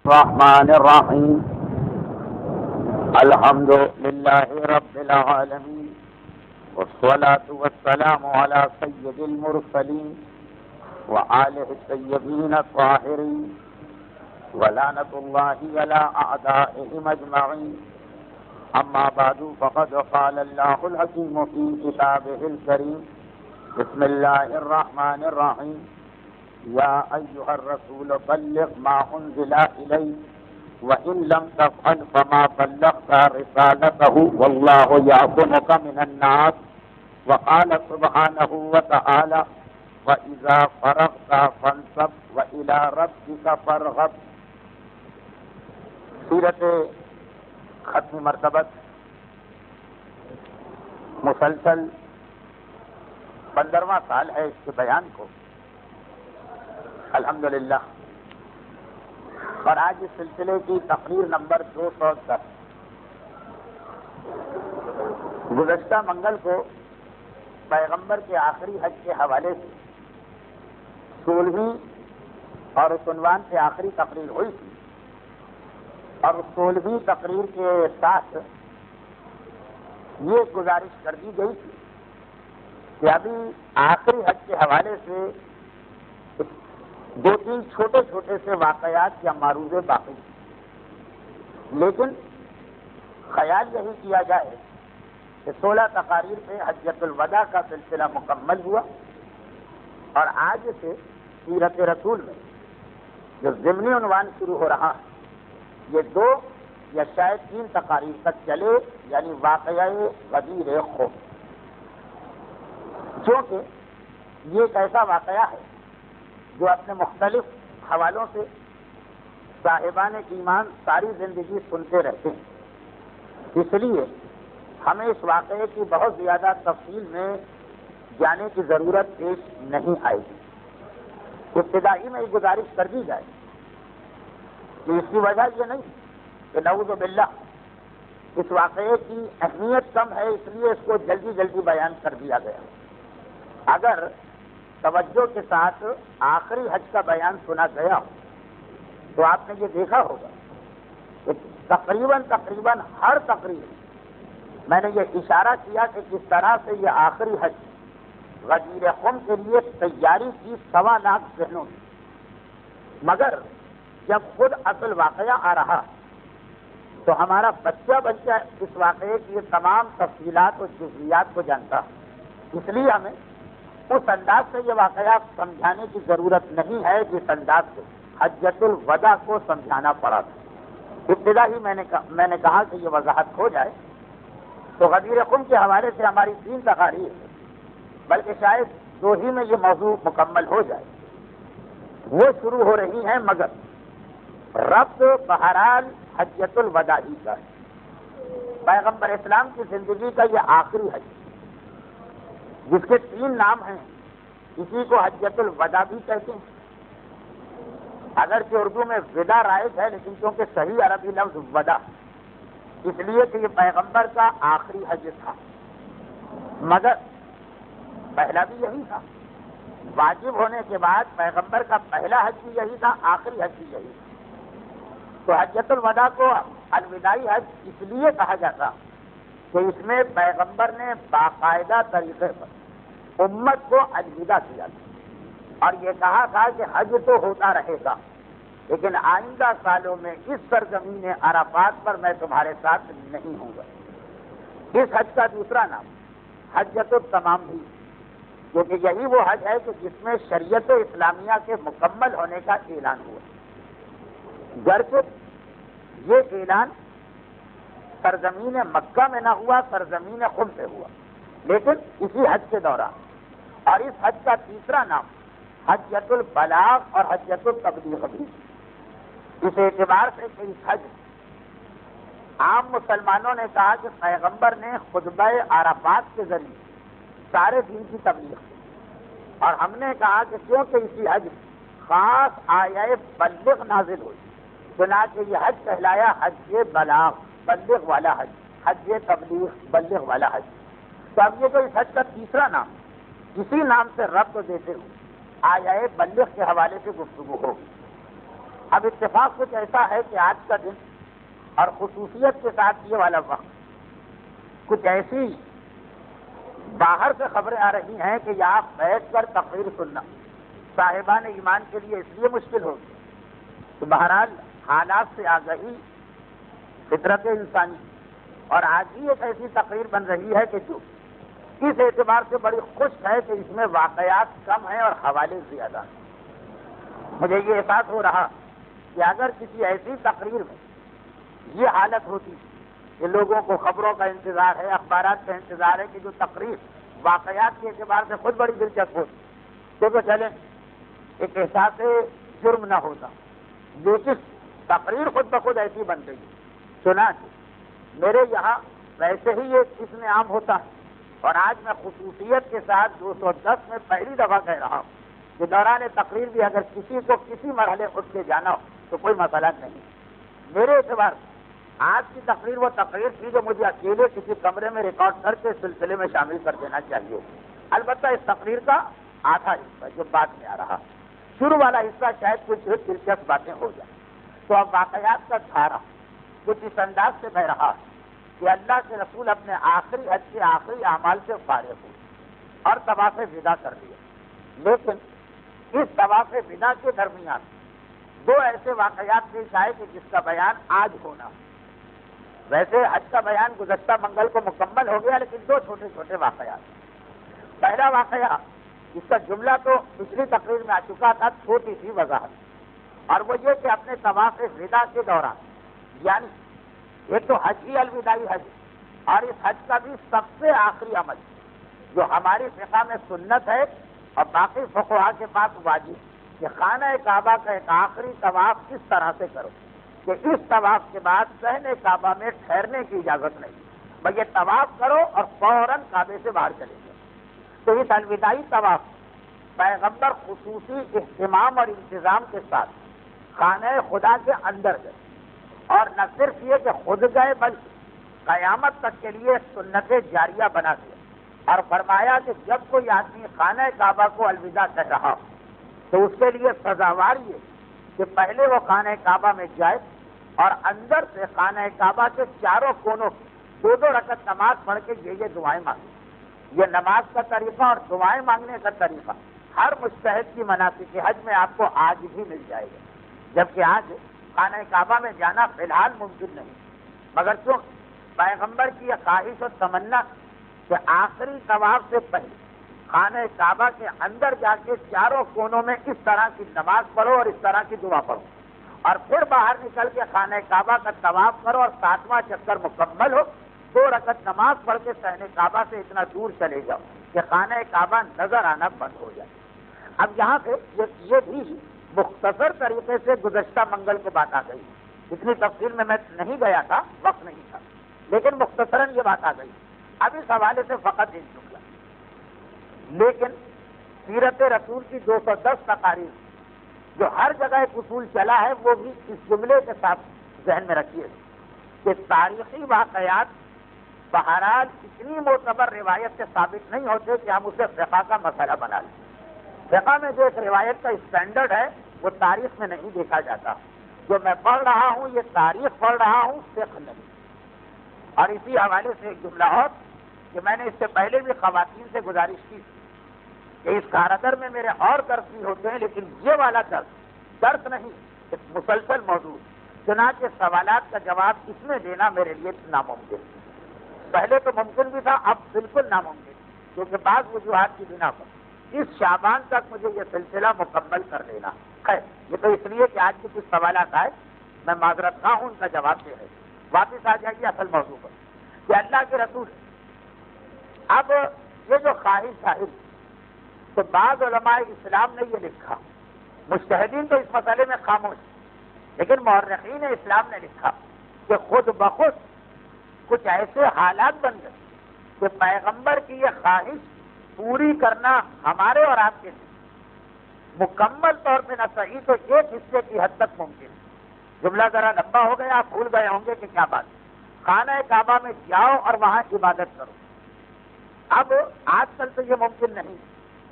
الرحمن الرحيم الحمد لله رب العالمين والصلاة والسلام على سيد المرسلين وآله الطيبين الطاهرين ولعنة الله على أعدائهم أجمعين. أما بعد فقد قال الله الحكيم في كتابه الكريم بسم الله الرحمن الرحيم يا أيها الرسول بلغ ما أنزل إليك وإن لم تفعل فما بلغت رسالته والله يعصمك من الناس. وقال سبحانه وتعالى وإذا فرغت فانصب وإلى ربك فارغب. سورۃ ختم مرتبت مسلسل 15واں سال ہے اس کے بیان کو الحمدللہ، اور آج اس سلسلے کی تقریر نمبر 210. گزشتہ منگل کو پیغمبر کے آخری حج کے حوالے سے 16ویں اور اس عنوان سے آخری تقریر ہوئی تھی، اور اس 16ویں تقریر کے ساتھ یہ گزارش کر دی گئی تھی کہ ابھی آخری حج کے حوالے سے 2-3 چھوٹے چھوٹے سے واقعات یا معروضے باقی ہیں، لیکن خیال یہی کیا جائے کہ 16 تقاریر پہ حجۃ الوداع کا سلسلہ مکمل ہوا، اور آج سے سیرت رسول میں جو ضمنی عنوان شروع ہو رہا ہے یہ 2 یا شاید 3 تقاریر تک چلے، یعنی واقعہ غدیر خم. چونکہ یہ ایک ایسا واقعہ ہے جو اپنے مختلف حوالوں سے صاحبان ایمان ساری زندگی سنتے رہتے ہیں، اس لیے ہمیں اس واقعے کی بہت زیادہ تفصیل میں جانے کی ضرورت پیش نہیں آئے گی. ابتدائی میں یہ گزارش کر دی جائے کہ اس کی وجہ یہ نہیں کہ نعوذ باللہ اس واقعے کی اہمیت کم ہے اس لیے اس کو جلدی جلدی بیان کر دیا گیا. اگر توجہ کے ساتھ آخری حج کا بیان سنا گیا ہو تو آپ نے یہ دیکھا ہوگا کہ تقریباً ہر تقریر میں نے یہ اشارہ کیا کہ کس طرح سے یہ آخری حج غدیر خم کے لیے تیاری کی 1.25 لاکھ ذہنوں میں، مگر جب خود اصل واقعہ آ رہا تو ہمارا بچہ اس واقعے کی تمام تفصیلات اور جزئیات کو جانتا. اس لیے ہمیں اس انداز سے یہ واقعہ سمجھانے کی ضرورت نہیں ہے جس انداز سے حجۃ الوداع کو سمجھانا پڑا تھا. ابتدا ہی میں نے کہا کہ یہ وضاحت ہو جائے تو غدیر خم کے حوالے سے ہماری 3 تقاریر بلکہ شاید 2 ہی میں یہ موضوع مکمل ہو جائے وہ شروع ہو رہی ہیں، مگر ربط بہرحال حجۃ الوداع ہی کا ہے. پیغمبر اسلام کی زندگی کا یہ آخری حج جس کے 3 نام ہیں، اسی کو حجۃ الوداع بھی کہتے ہیں. اگرچہ اردو میں وداع رائج ہے لیکن کیونکہ صحیح عربی لفظ وداع، اس لیے کہ یہ پیغمبر کا آخری حج تھا، مگر پہلا بھی یہی تھا. واجب ہونے کے بعد پیغمبر کا پہلا حج بھی یہی تھا، آخری حج بھی یہی تھا. تو حجۃ الوداع کو الوداعی حج اس لیے کہا جاتا کہ اس میں پیغمبر نے باقاعدہ طریقے پر امت کو الوداع کیا تھا، اور یہ کہا تھا کہ حج تو ہوتا رہے گا لیکن آئندہ سالوں میں اس سرزمین عرفات پر میں تمہارے ساتھ نہیں ہوں گا. اس حج کا دوسرا نام حجۃ التمام بھی، کیونکہ یہی وہ حج ہے کہ جس میں شریعت اسلامیہ کے مکمل ہونے کا اعلان ہوا. گرچہ یہ اعلان سرزمین مکہ میں نہ ہوا، سرزمین خم سے ہوا، لیکن اسی حج کے دوران. اور اس حج کا تیسرا نام حجۃ البلاغ اور حجۃ التبلیغ بھی. اس اعتبار سے کہ اس حج عام مسلمانوں نے کہا کہ پیغمبر نے خطبہ عرفات کے ذریعے سارے دین کی تبلیغ کی، اور ہم نے کہا کہ کیونکہ اسی حج خاص آیہ بلغ نازل ہوئی چنانچہ یہ حج کہلایا حج بلاغ، بلغ والا حج، حج تبلیغ، بلغ والا حج. تو اب یہ تو اس حج کا تیسرا نام، اسی نام سے ربط دیتے ہوئے آیا بلغ کے حوالے سے گفتگو ہوگی. اب اتفاق کچھ ایسا ہے کہ آج کا دن اور خصوصیت کے ساتھ یہ والا وقت کچھ ایسی باہر سے خبریں آ رہی ہیں کہ یہاں بیٹھ کر تقریر سننا صاحبان ایمان کے لیے اس لیے مشکل ہوگی تو بہرحال حالات سے آگہی فطرت انسانی اور آج ہی ایک ایسی تقریر بن رہی ہے کہ جو اس اعتبار سے بڑی خوش ہے کہ اس میں واقعات کم ہیں اور حوالے زیادہ ہیں۔ مجھے یہ احساس ہو رہا کہ اگر کسی ایسی تقریر میں یہ حالت ہوتی کہ لوگوں کو خبروں کا انتظار ہے، اخبارات کا انتظار ہے کہ جو تقریر واقعات کے اعتبار سے خود بڑی دلچسپ ہوتی تو چلیں ایک احساس جرم نہ ہوتا، لیکن تقریر خود بخود ایسی بن گئی چنانچہ میرے یہاں ویسے ہی یہ اس میں عام ہوتا ہے اور آج میں خصوصیت کے ساتھ 210 میں پہلی دفعہ کہہ رہا ہوں کہ دوران تقریر بھی اگر کسی کو کسی مرحلے اٹھ کے جانا ہو تو کوئی مسئلہ نہیں۔ میرے اعتبار سے آج کی تقریر وہ تقریر تھی جو مجھے اکیلے کسی کمرے میں ریکارڈ کر کے سلسلے میں شامل کر دینا چاہیے۔ البتہ اس تقریر کا آدھا حصہ جو بعد میں آ رہا، شروع والا حصہ شاید کچھ دلچسپ باتیں ہو جائیں تو اب واقعات کا دھارا کچھ اس انداز سے بہ رہا کہ اللہ کے رسول اپنے آخری حج کے آخری اعمال سے فارغ ہوئے اور طواف ودا کر دیا، لیکن اس طواف ودا کے درمیان دو ایسے واقعات پیش آئے کہ جس کا بیان آج ہونا، ویسے حج کا بیان گزشتہ منگل کو مکمل ہو گیا لیکن دو چھوٹے چھوٹے واقعات۔ پہلا واقعہ اس کا جملہ تو پچھلی تقریر میں آ چکا تھا، چھوٹی سی وضاحت، اور وہ یہ کہ اپنے طواف ودا کے دوران یعنی ایک تو حج ہی الوداعی حج اور اس حج کا بھی سب سے آخری عمل جو ہماری فقہ میں سنت ہے اور باقی فقہا کے پاس واجب کہ خانہ کعبہ کا ایک آخری طواف کس طرح سے کرو کہ اس طواف کے بعد صحن کعبہ میں ٹھہرنے کی اجازت نہیں، بلکہ طواف کرو اور فوراً کعبے سے باہر چلے جاؤ۔ تو اس الوداعی طواف پیغمبر خصوصی اہتمام اور انتظام کے ساتھ خانہ خدا کے اندر گئے، اور نہ صرف یہ کہ خود گئے بلکہ قیامت تک کے لیے سنت جاریہ بنا دیا اور فرمایا کہ جب کوئی آدمی خانہ کعبہ کو الوداع کہہ رہا ہو تو اس کے لیے سزاوار یہ کہ پہلے وہ خانہ کعبہ میں جائے اور اندر سے خانہ کعبہ کے چاروں کونوں دو دو رکعت نماز پڑھ کے یہ دعائیں مانگے۔ یہ نماز کا طریقہ اور دعائیں مانگنے کا طریقہ ہر مجتہد کی مناسک حج میں آپ کو آج بھی مل جائے گا، جبکہ آج خانہ کعبہ میں جانا فی الحال ممکن نہیں، مگر چوں پیغمبر کی یہ خواہش اور تمنا کہ آخری طواف سے پہلے خانہ کعبہ کے اندر جا کے چاروں کونوں میں اس طرح کی نماز پڑھو اور اس طرح کی دعا پڑھو اور پھر باہر نکل کے خانہ کعبہ کا طواف کرو اور 7واں چکر مکمل ہو 2 رکعت نماز پڑھ کے صحن کعبہ سے اتنا دور چلے جاؤ کہ خانہ کعبہ نظر آنا بند ہو جائے۔ اب یہاں سے یہ بھی مختصر طریقے سے گزشتہ منگل کو بات آ گئی، اتنی تفصیل میں نہیں گیا تھا، وقت نہیں تھا، لیکن مختصراً یہ بات آ گئی۔ اب اس حوالے سے فقط ایک جملہ، لیکن سیرت رسول کی 210 تقاریر جو ہر جگہ ایک اصول چلا ہے وہ بھی اس جملے کے ساتھ ذہن میں رکھیے کہ تاریخی واقعات بہرحال اتنی معتبر روایت سے ثابت نہیں ہوتے کہ ہم اسے فقہ کا مسئلہ بنا لیں۔ فقہ میں جو ایک روایت کا اسٹینڈرڈ ہے وہ تاریخ میں نہیں دیکھا جاتا، جو میں پڑھ رہا ہوں یہ تاریخ پڑھ رہا ہوں، فقہ نہیں۔ اور اسی حوالے سے ایک جملہ اور کہ میں نے اس سے پہلے بھی خواتین سے گزارش کی کہ اس کارگر میں میرے اور درس بھی ہوتے ہیں لیکن یہ والا درس نہیں، ایک مسلسل موضوع، چنانچہ سوالات کا جواب اس میں دینا میرے لیے ناممکن، پہلے تو ممکن بھی تھا اب بالکل ناممکن، کیونکہ بعض وجوہات کی بنا پر اس شعبان تک مجھے یہ سلسلہ مکمل کر لینا ہے۔ یہ تو اس لیے کہ آج کے کچھ سوالات آئے، میں معذرت خواہ ہوں ان کا جواب دے رہے، واپس آ جائیے اصل موضوع پر کہ اللہ کے رسول اب یہ جو خواہش ظاہر تو بعض علماء اسلام نے یہ لکھا، مجتہدین تو اس مسئلے میں خاموش، لیکن مورخین اسلام نے لکھا کہ خود بخود کچھ ایسے حالات بن گئے کہ پیغمبر کی یہ خواہش پوری کرنا ہمارے اور آپ کے لیے مکمل طور پہ نہ صحیح تو ایک حصے کی حد تک ممکن ہے۔ جملہ ذرا لمبا ہو گیا، آپ بھول گئے ہوں گے کہ کیا بات ہے۔ خانہ کعبہ میں جاؤ اور وہاں عبادت کرو، اب آج کل تو یہ ممکن نہیں۔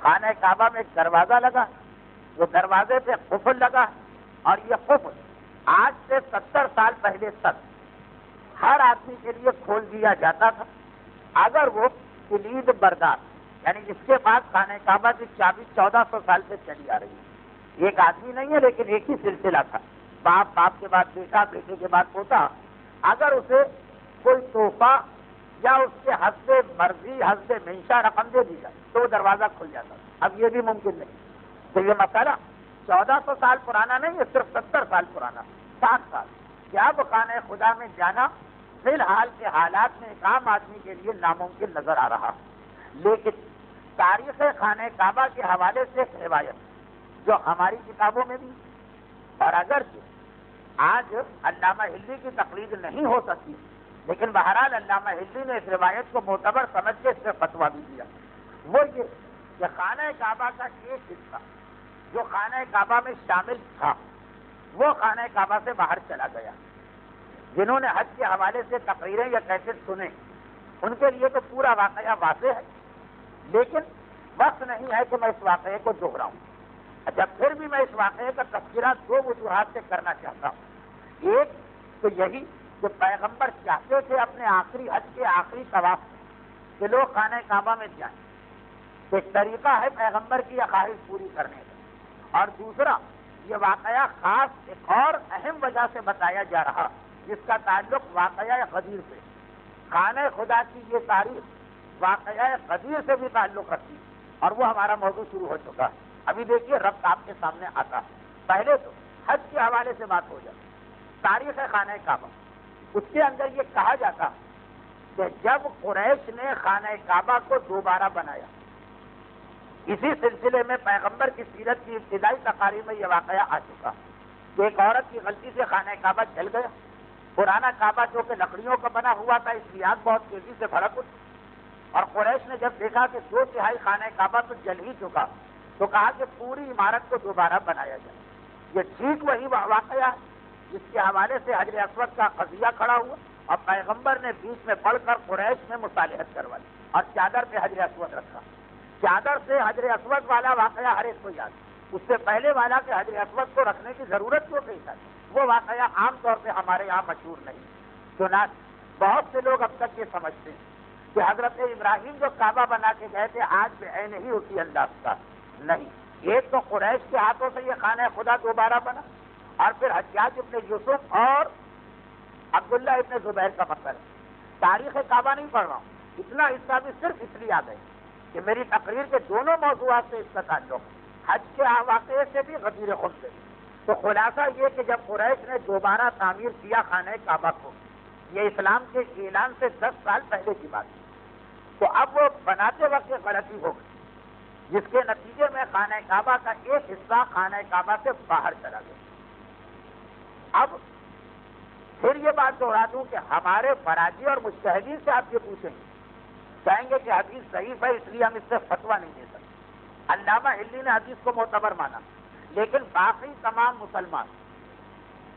خانہ کعبہ میں ایک دروازہ لگا، وہ دروازے پہ قفل لگا، اور یہ قفل آج سے 70 سال پہلے تک ہر آدمی کے لیے کھول دیا جاتا تھا اگر وہ کلید بردار، یعنی جس کے پاس خانہ کعبہ کی چابی 1400 سال سے چلی آ رہی ہے. ایک آدمی نہیں ہے لیکن ایک ہی سلسلہ تھا، باپ کے بعد بیٹا، بیٹے کے بعد پوتا. اگر اسے کوئی تحفہ یا اس کے حسب مرضی حسب منشا رقم دے دی جائے تو وہ دروازہ کھل جاتا. اب یہ بھی ممکن نہیں. تو یہ مسئلہ 1400 سال پرانا نہیں ہے، صرف 70 سال پرانا، 60 سال. کہ اب خانہ خدا میں جانا فی الحال کے حالات میں ایک عام آدمی کے لیے ناممکن نظر آ رہا. لیکن تاریخ خانہ کعبہ کے حوالے سے ایک روایت جو ہماری کتابوں میں بھی، اور اگرچہ آج علامہ ہلی کی تقلید نہیں ہو سکتی، لیکن بہرحال علامہ ہلی نے اس روایت کو معتبر سمجھ کے اس سے فتویٰ بھی دیا. وہ یہ کہ خانہ کعبہ کا ایک حصہ جو خانہ کعبہ میں شامل تھا وہ خانہ کعبہ سے باہر چلا گیا. جنہوں نے حج کے حوالے سے تقریریں یا کیسٹ سنے ان کے لیے تو پورا واقعہ واضح ہے، لیکن وقت نہیں ہے کہ میں اس واقعے کو دہراؤں. اچھا، پھر بھی میں اس واقعے کا تذکرہ 2 وجوہات سے کرنا چاہتا ہوں. ایک تو یہی کہ پیغمبر چاہتے تھے اپنے آخری حج کے آخری طواف کہ لوگ خانہ کعبہ میں جائیں. ایک طریقہ ہے پیغمبر کی یہ خواہش پوری کرنے کا. اور دوسرا، یہ واقعہ خاص ایک اور اہم وجہ سے بتایا جا رہا جس کا تعلق واقعہ غدیر سے. خانہ خدا کی یہ تاریخ واقعہ غدیر سے بھی تعلق رکھتی اور وہ ہمارا موضوع شروع ہو چکا ہے. ابھی دیکھیے ربط آپ کے سامنے آتا ہے. پہلے تو حج کے حوالے سے بات ہو جائے. تاریخ خانہ کعبہ، اس کے اندر یہ کہا جاتا کہ جب قریش نے خانہ کعبہ کو دوبارہ بنایا، اسی سلسلے میں پیغمبر کی سیرت کی ابتدائی تقاریر میں یہ واقعہ آ چکا کہ ایک عورت کی غلطی سے خانہ کعبہ جل گیا. پرانا کعبہ جو کہ لکڑیوں کا بنا ہوا تھا، اس کی آگ بہت تیزی سے بھڑک اٹھی اور قریش نے جب دیکھا کہ 2/3 خانہ کعبہ تو جل ہی چکا تو کہا کہ پوری عمارت کو دوبارہ بنایا جائے. یہ ٹھیک وہی واقعہ ہے جس کے حوالے سے حجر اسود کا قضیہ کھڑا ہوا اور پیغمبر نے بیچ میں پڑھ کر قریش میں مصالحت کروائی اور چادر پہ حجر اسود رکھا. چادر سے حجر اسود والا واقعہ ہر ایک کو یاد ہے. اس سے پہلے والا کہ حجر اسود کو رکھنے کی ضرورت کیوں نہیں تھی، وہ واقعہ عام طور پہ ہمارے یہاں مشہور نہیں. چنانچہ بہت سے لوگ اب تک یہ سمجھتے ہیں کہ حضرت ابراہیم جو کعبہ بنا کے گئے تھے آج بعین ہی اسی انداز کا نہیں. ایک تو قریش کے ہاتھوں سے یہ خانہ خدا دوبارہ بنا اور پھر حجاج ابن یوسف اور عبداللہ ابن زبیر کا مسئلہ ہے. تاریخ کعبہ نہیں پڑھ رہا ہوں، اتنا حصہ بھی صرف اس لیے یاد ہے کہ میری تقریر کے دونوں موضوعات سے اس کا تعلق حج کے واقعے سے بھی غدیر خم سے. تو خلاصہ یہ کہ جب قریش نے دوبارہ تعمیر کیا خانہ کعبہ کو، یہ اسلام کے اعلان سے 10 سال پہلے کی بات ہے، تو اب وہ بناتے وقت یہ غلطی ہو گئی جس کے نتیجے میں خانہ کعبہ کا ایک حصہ خانہ کعبہ سے باہر چلا گیا. اب پھر یہ بات دوہرا دوں کہ ہمارے فراجی اور مجتہدین سے آپ یہ پوچھیں گے، کہیں گے کہ حدیث ضعیف ہے اس لیے ہم اس سے فتویٰ نہیں دے سکتے. علامہ ہلی نے حدیث کو معتبر مانا، لیکن باقی تمام مسلمان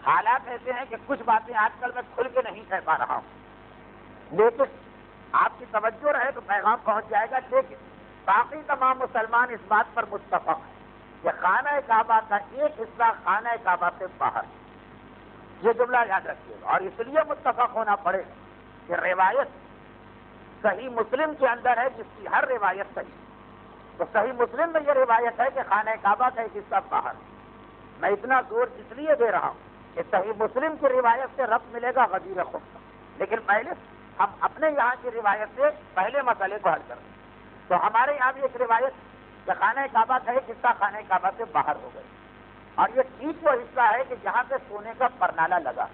حالات ایسے ہیں کہ کچھ باتیں آج کل میں کھل کے نہیں کہہ پا رہا ہوں، لیکن آپ کی توجہ رہے تو پیغام پہنچ جائے گا. لیکن باقی تمام مسلمان اس بات پر متفق ہیں کہ خانہ کعبہ کا ایک حصہ خانہ کعبہ سے باہر. یہ جملہ یاد رکھیے گا. اور اس لیے متفق ہونا پڑے کہ روایت صحیح مسلم کے اندر ہے جس کی ہر روایت صحیح. تو صحیح مسلم میں یہ روایت ہے کہ خانہ کعبہ کا ایک حصہ باہر. میں اتنا زور اس لیے دے رہا ہوں کہ صحیح مسلم کی روایت سے ربط ملے گا غدیر خم کا. لیکن پہلے ہم اپنے یہاں کی روایت سے پہلے مسئلے کو حل کریں. تو ہمارے یہاں بھی ایک روایت کہ خانہ کعبہ کا ایک حصہ خانہ کعبہ سے باہر ہو گئی. اور یہ ٹھیک وہ حصہ ہے کہ جہاں سے سونے کا پرنالہ لگا،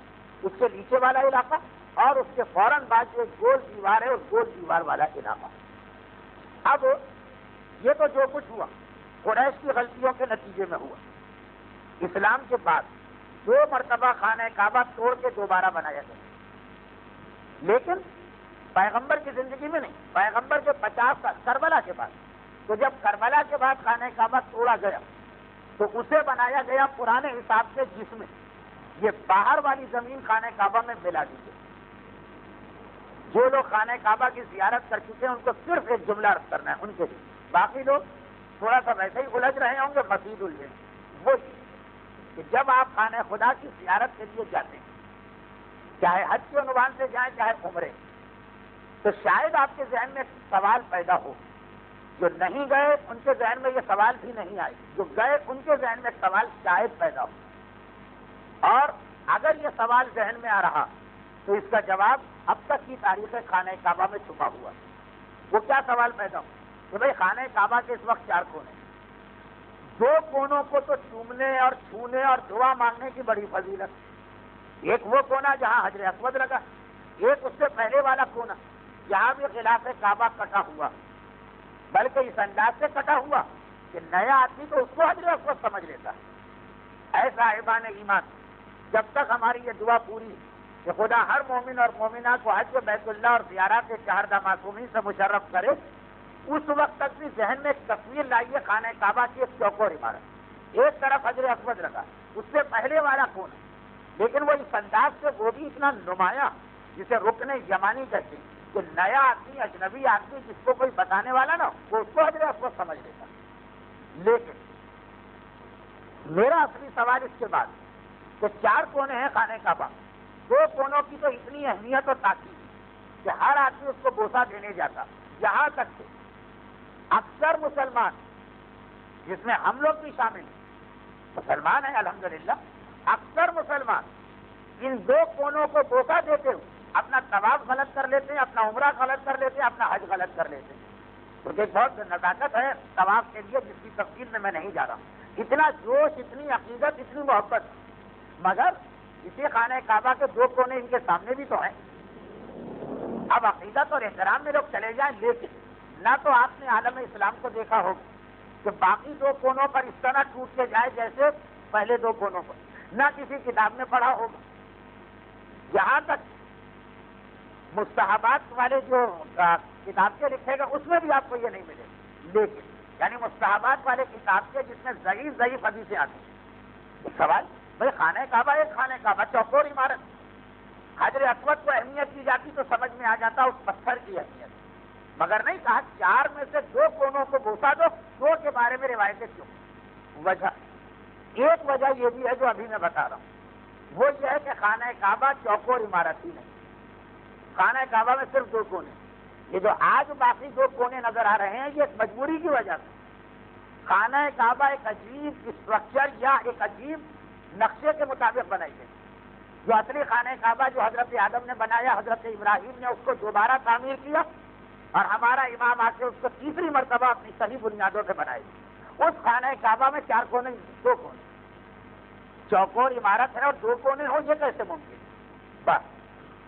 اس کے نیچے والا علاقہ اور اس کے فوراً بعد جو ایک گول دیوار ہے اس گول دیوار والا علاقہ. اب یہ تو جو کچھ ہوا قریش کی غلطیوں کے نتیجے میں ہوا. اسلام کے بعد 2 مرتبہ خانہ کعبہ توڑ کے دوبارہ بنایا گیا، لیکن پیغمبر کی زندگی میں نہیں، پیغمبر کے 50 سال کربلا کے بعد. تو جب کربلا کے بعد خانہ کعبہ توڑا گیا تو اسے بنایا گیا پرانے حساب سے، جس میں یہ باہر والی زمین خانہ کعبہ میں ملا دی گئی. جو لوگ خانہ کعبہ کی زیارت کر چکے ہیں ان کو صرف ایک جملہ عرض کرنا ہے ان کے لیے. باقی لوگ تھوڑا سا ویسے ہی الجھ رہے ہوں گے، مزید الجھیں. وہ کہ جب آپ خانہ خدا کی زیارت کے لیے جاتے ہیں، چاہے حج کے عنوان سے جائیں چاہے عمرے، تو شاید آپ کے ذہن میں سوال پیدا ہو، جو نہیں گئے ان کے ذہن میں یہ سوال بھی نہیں آئے، جو گئے ان کے ذہن میں سوال شاید پیدا ہو۔ اور اگر یہ سوال ذہن میں آ رہا تو اس کا جواب اب تک کی تاریخ خانہ کعبہ میں چھپا ہوا ہے۔ وہ کیا سوال پیدا ہو کہ بھئی خانہ کعبہ کے اس وقت 4 کونے، 2 کونوں کو تو چومنے اور چھونے اور دعا مانگنے کی بڑی فضیلت، ایک وہ کونا جہاں حجر اسود لگا، ایک اس سے پہلے والا کونا جہاں بھی خلاف کعبہ کٹا ہوا، بلکہ اس انداز سے کٹا ہوا کہ نیا آدمی تو اس کو حجر اسود سمجھ لیتا ہے۔ اے صاحبان ایمان، جب تک ہماری یہ دعا پوری کہ خدا ہر مومن اور مومنہ کو حج بیت اللہ اور زیارات شہردہ معصومین سے مشرف کرے، اس وقت تک بھی ذہن میں ایک تصویر لائیے خانہ کعبہ کی ایک چوکور عمارت، ایک طرف حجر اسود لگا، اس سے پہلے والا کونا، لیکن وہ اس انداز سے وہ بھی اتنا نمایاں جسے رکن یمانی کہتے ہیں کہ نیا آدمی اجنبی آدمی جس کو کوئی بتانے والا نہ وہ اس کو حجر اسود سمجھ لیتا۔ لیکن میرا اصلی سوال اس کے بعد کہ 4 کونے ہیں خانہ کعبہ، 2 کونوں کی تو اتنی اہمیت اور تاکید کہ ہر آدمی اس کو بوسہ دینے جاتا، یہاں تک کہ اکثر مسلمان جس میں ہم لوگ بھی شامل ہیں، مسلمان ہیں الحمدللہ، اکثر مسلمان ان 2 کونوں کو بوسہ دیتے ہوئے اپنا طواف غلط کر لیتے ہیں، اپنا عمرہ غلط کر لیتے ہیں، اپنا حج غلط کر لیتے ہیں۔ کیونکہ بہت نزاکت ہے طواف کے لیے جس کی تفصیل میں نہیں جا رہا ہوں، اتنا جوش، اتنی عقیدت، اتنی محبت، مگر اسی خانہ کعبہ کے 2 کونے ان کے سامنے بھی تو ہیں۔ اب عقیدت اور احترام میں لوگ چلے جائیں، لیکن نہ تو آپ نے عالم اسلام کو دیکھا ہوگا کہ باقی 2 کونوں پر اس طرح ٹوٹ کے جائے جیسے پہلے 2 کونوں پر، نہ کسی کتاب میں پڑھا ہوگا۔ یہاں تک مستحبات والے جو کتاب کے لکھے گا اس میں بھی آپ کو یہ نہیں ملے، لیکن یعنی مستحبات والے کتاب کے جس میں ضعیف حدیثیں آتی ہیں۔ سوال بھائی خانہ کعبہ ایک خانہ کعبہ چوکور عمارت، حجر اسود کو اہمیت دی جاتی تو سمجھ میں آ جاتا اس پتھر کی اہمیت، مگر نہیں کہا 4 میں سے 2 کونوں کو بوسہ دو، 2 کے بارے میں روایتیں کیوں؟ وجہ ایک وجہ یہ بھی ہے جو ابھی میں بتا رہا ہوں، وہ یہ ہے کہ خانہ کعبہ چوکور عمارت ہی نہیں، خانہ کعبہ میں صرف 2 کونے، یہ جو آج باقی 2 کونے نظر آ رہے ہیں یہ ایک مجبوری کی وجہ سے۔ خانہ کعبہ ایک عجیب اسٹرکچر یا ایک عجیب نقشے کے مطابق بنائی گئی، جو اصلی خانہ کعبہ جو حضرت آدم نے بنایا، حضرت ابراہیم نے اس کو دوبارہ تعمیر کیا اور ہمارا امام آ کے اس کو تیسری مرتبہ اپنی صحیح بنیادوں سے بنائی۔ اس خانہ کعبہ میں 4 کونے، 2 کونے، چوکور عمارت ہے اور 2 کونے ہو، یہ کیسے ممکن؟ بس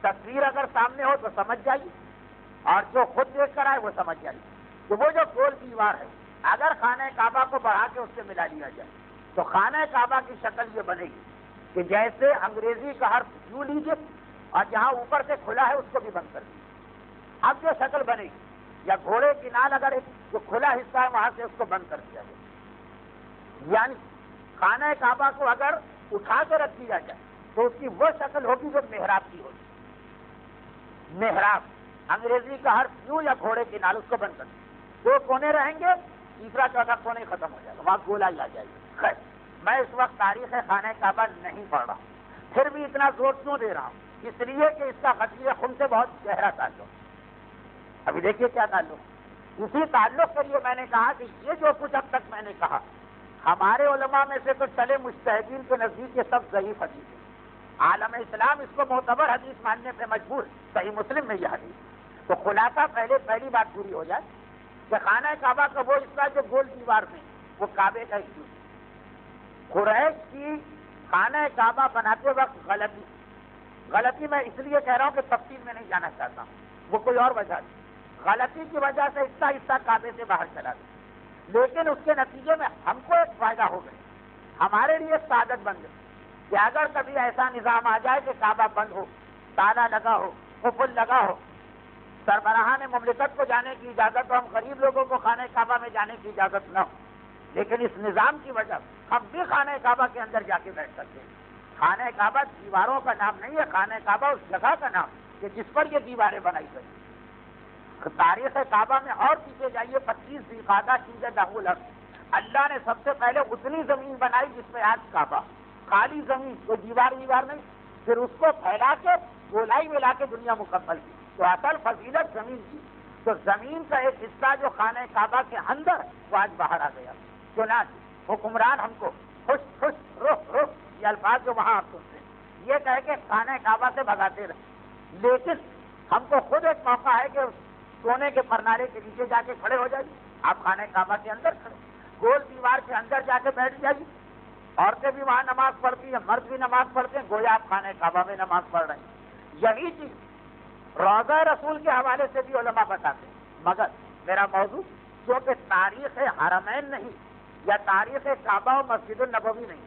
تصویر اگر سامنے ہو تو سمجھ جائیے، اور جو خود دیکھ کر آئے وہ سمجھ جائیے کہ وہ جو گول دیوار ہے اگر خانہ کعبہ کو بڑھا کے اس سے ملا لیا جائے تو خانہ کعبہ کی شکل یہ بنے گی کہ جیسے انگریزی کا حرف یو لیجیے اور جہاں اوپر سے کھلا ہے اس کو بھی بند کر دیجیے۔ اب جو شکل بنے گی، یا گھوڑے کی نال اگر ایک جو کھلا حصہ ہے وہاں سے اس کو بند کر دیا جائے، یعنی خانہ کعبہ کو اگر اٹھا کے رکھ دیا جائے تو اس کی وہ شکل ہوگی جو محراب کی ہوگی۔ محراب انگریزی کا حرف یوں یا گھوڑے کی نال، اس کو بند کر دیا، 2 کونے رہیں گے، تیسرا چوتھا کونے ختم ہو جائے گا، وہاں گولا ہی آ جائے گی۔ خیر، میں اس وقت تاریخ خانہ کعبہ نہیں پڑھ رہا ہوں، پھر بھی اتنا زور کیوں دے رہا ہوں؟ اس لیے کہ اس کا غزیہ خم سے بہت گہرا تعلق۔ ابھی دیکھیے کیا تعلق، اسی تعلق کے لیے میں نے کہا کہ یہ جو کچھ اب تک میں نے کہا، ہمارے علماء میں سے تو چلے مجتہدین کے نزدیک یہ سب ضعیف حدیث ہے، عالم اسلام اس کو معتبر حدیث ماننے پہ مجبور، صحیح مسلم میں یہ حدیث۔ تو خلاصہ پہلی بات پوری ہو جائے کہ خانہ کعبہ کا وہ حصہ جو گول دیوار میں، وہ کعبے کا حصہ۔ قریش کی خانہ کعبہ بناتے وقت غلطی میں اس لیے کہہ رہا ہوں کہ تفصیل میں نہیں جانا چاہتا ہوں، وہ کوئی اور وجہ نہیں، غلطی کی وجہ سے حصہ کعبے سے باہر چلا گیا، لیکن اس کے نتیجے میں ہم کو ایک فائدہ ہو گیا، ہمارے لیے ایک سعادت بن گئی کہ اگر کبھی ایسا نظام آ جائے کہ کعبہ بند ہو، تالا لگا ہو، قفل لگا ہو، سربراہان مملکت کو جانے کی اجازت ہو، ہم غریب لوگوں کو خانہ کعبہ میں جانے کی اجازت نہ ہو، لیکن اس نظام کی وجہ سے ہم بھی خانہ کعبہ کے اندر جا کے بیٹھ سکتے ہیں۔ خانہ کعبہ دیواروں کا نام نہیں ہے، خانہ کعبہ اس جگہ کا نام کہ جس پر یہ دیواریں بنائی گئی۔ تاریخ کعبہ میں اور پیچھے جائیے، 25 ذی القعدہ شیدہ داخل، اللہ نے سب سے پہلے اتنی زمین بنائی جس پہ آج کعبہ، خالی زمین، کوئی دیوار نہیں، پھر اس کو پھیلا کے گولائی ملا کے دنیا مکمل کی، تو اصل فضیلت زمین کی. تو زمین کا ایک حصہ جو خانہ کعبہ کے اندر وہ آج باہر آ گیا. چنانچہ حکمران ہم کو خوش خوش روح یہ الفاظ جو وہاں آپ سنتے ہیں یہ کہہ کے خانہ کعبہ سے بھگاتے رہے، لیکن ہم کو خود ایک موقع ہے کہ سونے کے پرنارے کے نیچے جا کے کھڑے ہو جائیے. آپ خانہ کعبہ کے اندر کھڑے، گول دیوار کے اندر جا کے بیٹھ جائیے. عورتیں بھی وہاں نماز پڑھتی ہیں، مرد بھی نماز پڑھتے ہیں، گویا آپ خانہ کعبہ میں نماز پڑھ رہے ہیں. یہی چیز روضہ رسول کے حوالے سے بھی علماء بتاتے ہیں. مگر میرا موضوع جو کہ تاریخ حرمین نہیں یا تاریخ کعبہ و مسجد النبوی نہیں،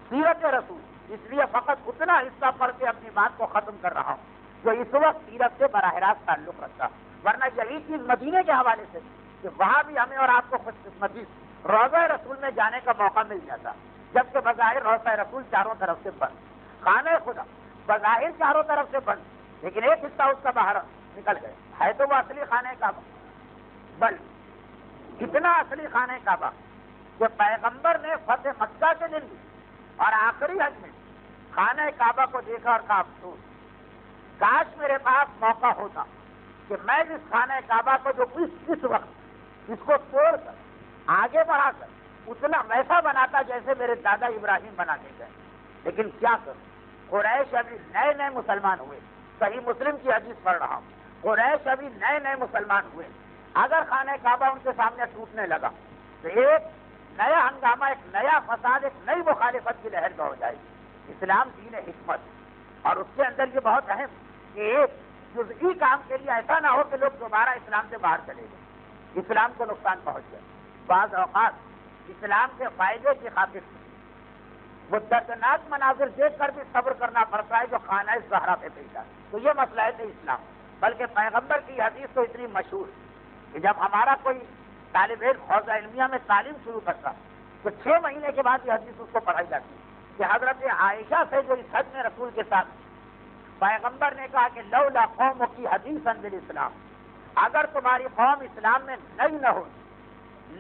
سیرت رسول، اس لیے فقط اتنا حصہ پڑھ کے اپنی بات کو ختم کر رہا ہوں جو اس وقت سیرت سے براہ راست تعلق رکھتا. ورنہ یہی چیز مدینے کے حوالے سے کہ وہاں بھی ہمیں اور آپ کو خوش قسمتی روضہ رسول میں جانے کا موقع مل جاتا، جبکہ بظاہر روضہ رسول چاروں طرف سے بند، خانہ خدا بظاہر چاروں طرف سے بند، لیکن ایک حصہ اس کا باہر نکل گئے. ہے تو وہ اصلی خانہ کعبہ، بل اتنا اصلی خانہ کعبہ کہ پیغمبر نے فتح مکہ کے دن اور آخری حج میں خانہ کعبہ کو دیکھا اور کہا افسوس، کاش میرے پاس موقع ہوتا کہ میں اس خانہ کعبہ کو جو اس وقت اس کو توڑ کر آگے بڑھا کر اتنا ویسا بناتا جیسے میرے دادا ابراہیم بنا کے گئے. لیکن کیا کروں، قریش ابھی نئے مسلمان ہوئے. صحیح مسلم کی حدیث پڑھ رہا ہوں، قریش ابھی نئے مسلمان ہوئے. اگر خانہ کعبہ ان کے سامنے ٹوٹنے لگا تو ایک نیا ہنگامہ، ایک نیا فساد، ایک نئی مخالفت کی لہر دوڑ جائے گی. اسلام دین حکمت، اور اس کے اندر یہ بہت اہم کہ ایک جزئی کام کے لیے ایسا نہ ہو کہ لوگ دوبارہ اسلام سے باہر چلے گئے، اسلام کو نقصان پہنچ جائے. بعض اوقات اسلام کے فائدے کی خاطر وہ دردناک مناظر دیکھ کر بھی صبر کرنا پڑتا ہے جو خانہ زہرا پہ پیش آتا. تو یہ مسئلہ ہے اسلام. بلکہ پیغمبر کی حدیث تو اتنی مشہور کہ جب ہمارا کوئی طالب علم حوزہ علمیہ میں تعلیم شروع کرتا تو 6 مہینے کے بعد یہ حدیث اس کو پڑھائی جاتی کہ حضرت عائشہ سے جو اس حج میں رسول کے ساتھ پیغمبر نے کہا کہ لولا قوم کی حدیث بالاسلام، اگر تمہاری قوم اسلام میں نئی نہ ہو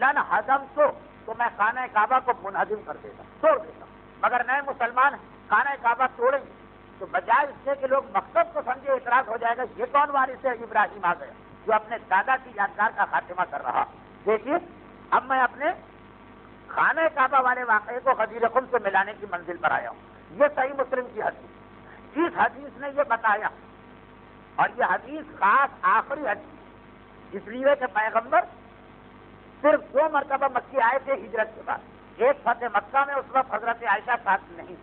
لن ہدم تو میں خانہ کعبہ کو منہدم کر دیتا، توڑ دیتا. مگر نئے مسلمان خانہ کعبہ توڑیں گے تو بجائے اس سے کہ لوگ مقصد کو سمجھے اعتراض ہو جائے گا یہ کون وارث ہے ابراہیم آ گیا جو اپنے دادا کی یادگار کا خاتمہ کر رہا. دیکھیے اب میں اپنے خانہ کعبہ والے واقعے کو غدیر خم سے ملانے کی منزل پر آیا ہوں. یہ صحیح مسلم کی حدیث، اس حدیث نے یہ بتایا، اور یہ حدیث خاص آخری حدیث اس لیے کہ پیغمبر صرف 2 مرتبہ مکی آئے تھے ہجرت کے بعد. ایک فتح مکہ میں اس وقت حضرت عائشہ ساتھ نہیں،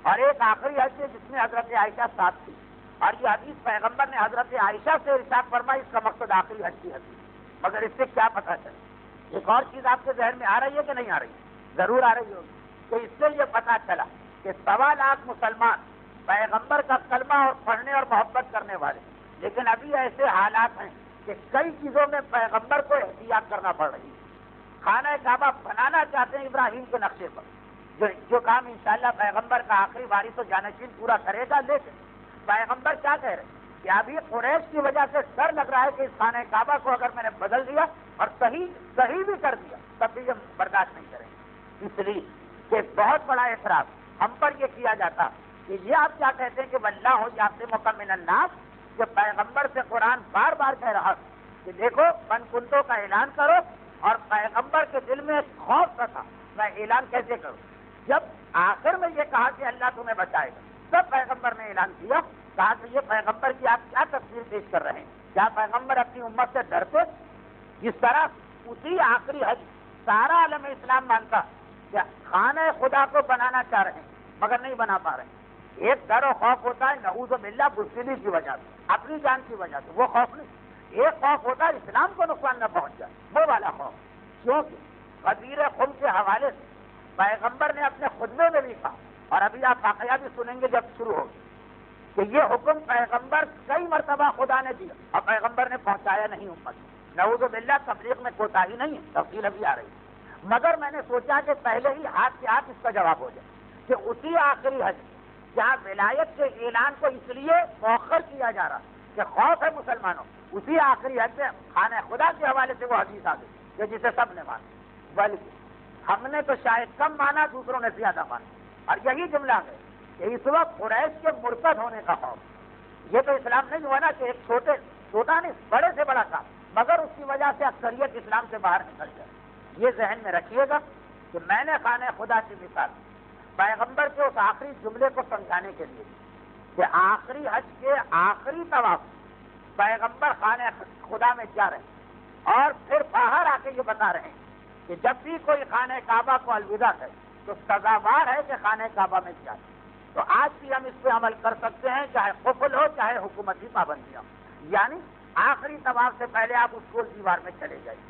اور ایک آخری حج ہے جس میں حضرت عائشہ ساتھ تھی. اور یہ حدیث پیغمبر نے حضرت عائشہ سے ارشاد فرمائی، اس کا مقصد آخری حج کی حدیث. مگر اس سے کیا پتہ چلا؟ ایک اور چیز آپ کے ذہن میں آ رہی ہے کہ نہیں آ رہی؟ ضرور آ رہی ہوگی. تو اس سے یہ پتہ چلا کہ 1.25 لاکھ مسلمان پیغمبر کا کلمہ اور پڑھنے اور محبت کرنے والے، لیکن ابھی ایسے حالات ہیں کہ کئی چیزوں میں پیغمبر کو احتیاط کرنا پڑ رہی ہے. خانہ کعبہ بنانا چاہتے ہیں ابراہیم کے نقشے پر، جو کام انشاءاللہ پیغمبر کا آخری وارث و جانشین پورا کرے گا. لیکن پیغمبر کیا کہہ رہے ہیں کہ ابھی قریش کی وجہ سے ڈر لگ رہا ہے کہ اس خانہ کعبہ کو اگر میں نے بدل دیا اور صحیح بھی کر دیا تب بھی ہم برداشت نہیں کریں گے. اس لیے کہ بہت بڑا اعتراض ہم پر یہ کیا جاتا کہ یہ آپ کیا کہتے ہیں کہ واللہ یعصمک من الناس، کہ پیغمبر سے قرآن بار بار کہہ رہا کہ دیکھو من کنتو کا اعلان کرو، اور پیغمبر کے دل میں ایک خوف تھا میں اعلان کیسے کروں. جب آخر میں یہ کہا کہ اللہ تمہیں بچائے گا تب پیغمبر نے اعلان کیا، کہا کہ یہ پیغمبر کی آپ کیا تفسیر پیش کر رہے ہیں؟ کیا پیغمبر اپنی امت سے ڈرتے؟ اس طرح اسی آخری حج سارا عالم اسلام مانتا کہ خانہ خدا کو بنانا چاہ رہے ہیں مگر نہیں بنا پا رہے ہیں. ایک ڈر و خوف ہوتا ہے نعوذ باللہ بزدلی کی وجہ سے، اپنی جان کی وجہ سے، وہ خوف نہیں. ایک خوف ہوتا ہے اسلام کو نقصان نہ پہنچ جائے، وہ والا خوف. کیونکہ غدیر خم کے حوالے سے پیغمبر نے اپنے خطبے میں بھی کہا، اور ابھی آپ واقعہ بھی سنیں گے جب شروع ہوگی، کہ یہ حکم پیغمبر کئی مرتبہ خدا نے دیا اور پیغمبر نے پہنچایا نہیں امت. نعوذ باللہ تبلیغ میں کوتاہی نہیں ہے، تفصیل ابھی آ رہی ہے. مگر میں نے سوچا کہ پہلے ہی ہاتھ کے ہاتھ اس کا جواب ہو جائے کہ اسی آخری حج جہاں ولایت کے اعلان کو اس لیے مؤخر کیا جا رہا کہ خوف ہے مسلمانوں، اسی آخری حج میں خانہ خدا کے حوالے سے وہ حدیث آ گئی کہ جسے سب نے مانا. بلکہ ہم نے تو شاید کم مانا، دوسروں نے زیادہ مانا. اور یہی جملہ ہے کہ اس وقت قریش کے مرتد ہونے کا خوف، یہ تو اسلام نہیں ہوا نا کہ ایک چھوٹا نہیں بڑے سے بڑا تھا، مگر اس کی وجہ سے اکثریت اسلام سے باہر نکل جائے۔ یہ ذہن میں رکھیے گا کہ میں نے خانہ خدا کی مثال پیغمبر کے اس آخری جملے کو سمجھانے کے لیے کہ آخری حج کے آخری طواف پیغمبر خانہ خدا میں جا رہے ہیں اور پھر باہر آ کے یہ بتا رہے ہیں کہ جب بھی کوئی خانہ کعبہ کو الوداع کرے تو سزاوار ہے کہ خانہ کعبہ میں جائے۔ تو آج بھی ہم اس پہ عمل کر سکتے ہیں، چاہے قفل ہو چاہے حکومتی پابندیاں، یعنی آخری طواف سے پہلے آپ اس گول دیوار میں چلے جائیں۔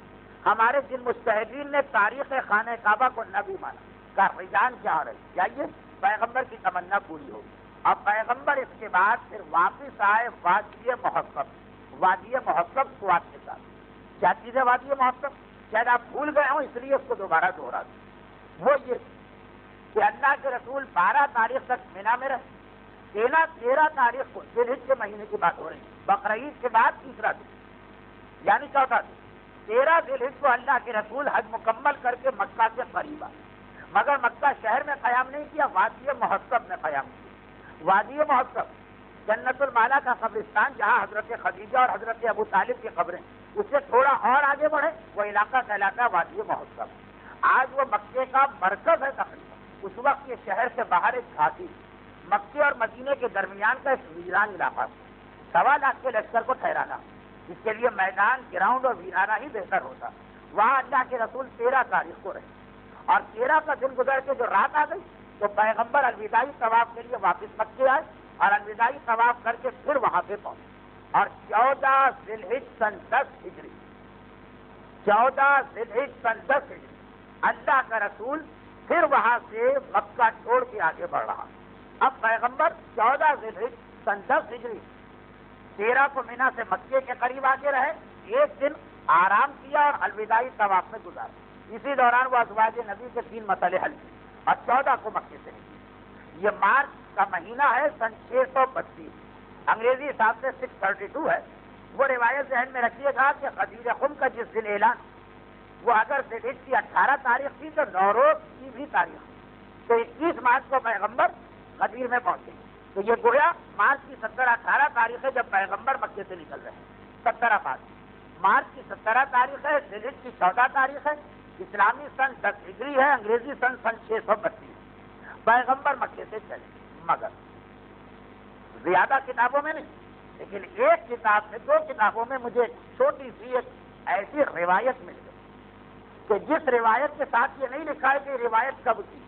ہمارے جن مجتہدین نے تاریخ خانہ کعبہ کو نہ بھی مانا کا رجحان کیا ہو رہا ہے، جائیے پیغمبر کی تمنا پوری ہوگی۔ اب پیغمبر اس کے بعد پھر واپس آئے وادی محقق سواد کے ساتھ۔ کیا چیز ہے وادی محقق؟ شاید آپ بھول گئے ہوں اس لیے اس کو دوبارہ دوہرا دوں۔ وہ یہ کہ اللہ کے رسول 12 تاریخ تک مینا میں رہے، 13 تاریخ کو ذی الحجہ کے مہینے کی بات ہو رہی ہے، بقرعید کے بعد تیسرا دن یعنی چوتھا دن، 13 ذی الحجہ کو اللہ کے رسول حج مکمل کر کے مکہ کے قریب آئے، مگر مکہ شہر میں قیام نہیں کیا، وادی محقق میں قیام کیا۔ وادی محقق جنت المالا کا قبرستان جہاں حضرت خدیجہ اور حضرت ابو طالب کی قبریں، اس سے تھوڑا اور آگے بڑھے وہ علاقہ کہلاتا ہے وادی محقق۔ آج وہ مکے کا مرکز ہے تقریباً، اس وقت یہ شہر سے باہر ایک گھاٹی، مکے اور مدینے کے درمیان کا ایک ویران علاقہ، 1.25 لاکھ کے لشکر کو ٹھہرانا، اس کے لیے میدان گراؤنڈ اور ویرانہ ہی بہتر ہوتا۔ وہاں اللہ کے رسول 13 تاریخ کو رہے اور 13 کا دن گزر کے جو رات آ گئی تو پیغمبر الوداعی طواف کے لیے واپس مکے آئے اور الوداعی طواف کر کے پھر وہاں پہ پہنچے اور 14 ذی الحجہ سن 10 ہجری 14 ذی الحجہ سن 10 ہجری اللہ کا رسول پھر وہاں سے مکہ چھوڑ کے آگے بڑھ رہا۔ اب پیغمبر 14 ذی الحجہ سن 10 ہجری 13 کو مینا سے مکے کے قریب آگے رہے، ایک دن آرام کیا اور الوداعی طواف میں گزارا۔ اسی دوران وہ ازواج نبی کے 3 مسئلے حل کیے اور 14 کو مکے سے نکلی۔ یہ مارچ کا مہینہ ہے سن 632، انگریزی حساب سے 632 ہے۔ وہ روایت ذہن میں رکھیے گا کہ غدیر خم کا جس دن اعلان وہ اگر ذی الحجہ کی 18 تاریخ تھی تو نوروز کی بھی تاریخ، تو 21 مارچ کو پیغمبر غدیر میں پہنچے، تو یہ گویا مارچ کی 17-18 تاریخ ہے جب پیغمبر مکے سے نکل رہے ہیں۔ 17 مارچ کی 17 تاریخ ہے، ذی الحجہ کی 14 تاریخ ہے، اسلامی سن 10 ہجری ہے، انگریزی سن 632۔ پیغمبر مکے سے چلے، مگر زیادہ کتابوں میں نہیں، لیکن ایک کتاب میں 2 کتابوں میں مجھے چھوٹی سی ایک ایسی روایت مل گئی کہ جس روایت کے ساتھ یہ نہیں لکھا ہے کہ روایت کب کی،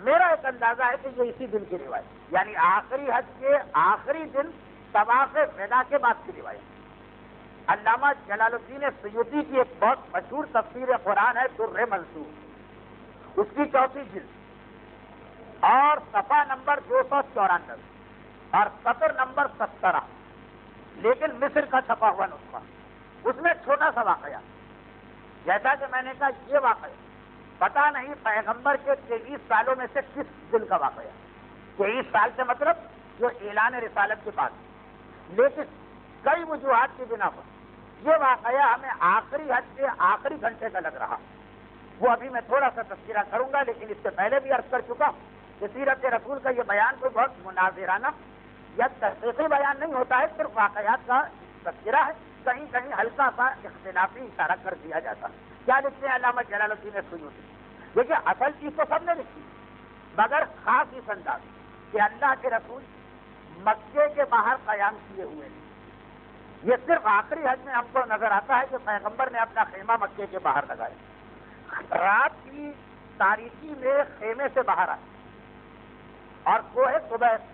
میرا ایک اندازہ ہے کہ یہ اسی دن کی روایت، یعنی آخری حج کے آخری دن طواف وداع کے بعد کی روایت۔ علامہ جلال الدین سیوطی کی ایک بہت مشہور تفسیر قرآن ہے در منصور، اس کی 4 جلد اور صفحہ نمبر 294 اور سطر نمبر 17، لیکن مصر کا چھپا ہوا نسخہ، اس میں چھوٹا سا واقعہ، جیسا کہ میں نے کہا یہ واقعہ پتہ نہیں پیغمبر کے 23 سالوں میں سے کس دن کا واقعہ، 23 سال سے مطلب جو اعلان رسالت کے بعد، لیکن کئی وجوہات کی بنا پر یہ واقعہ ہمیں آخری حج کے آخری گھنٹے کا لگ رہا۔ وہ ابھی میں تھوڑا سا تذکرہ کروں گا، لیکن اس سے پہلے بھی عرض کر چکا کہ سیرت رسول کا یہ بیان کوئی بہت مناظرانہ یا تحقیقی بیان نہیں ہوتا ہے، صرف واقعات کا تذکرہ ہے، کہیں کہیں ہلکا سا اختلافی اشارہ کر دیا جاتا ہے۔ کیا لکھتے ہیں علامہ جلال الدین سیوطی؟ دیکھیے اصل چیز تو سب نے لکھی مگر خاص اس انداز کہ اللہ کے رسول مکے کے باہر قیام کیے ہوئے ہیں۔ یہ صرف آخری حج میں ہم کو نظر آتا ہے کہ پیغمبر نے اپنا خیمہ مکے کے باہر لگایا، رات کی تاریکی میں خیمے سے باہر آئے اور کوہ قبیس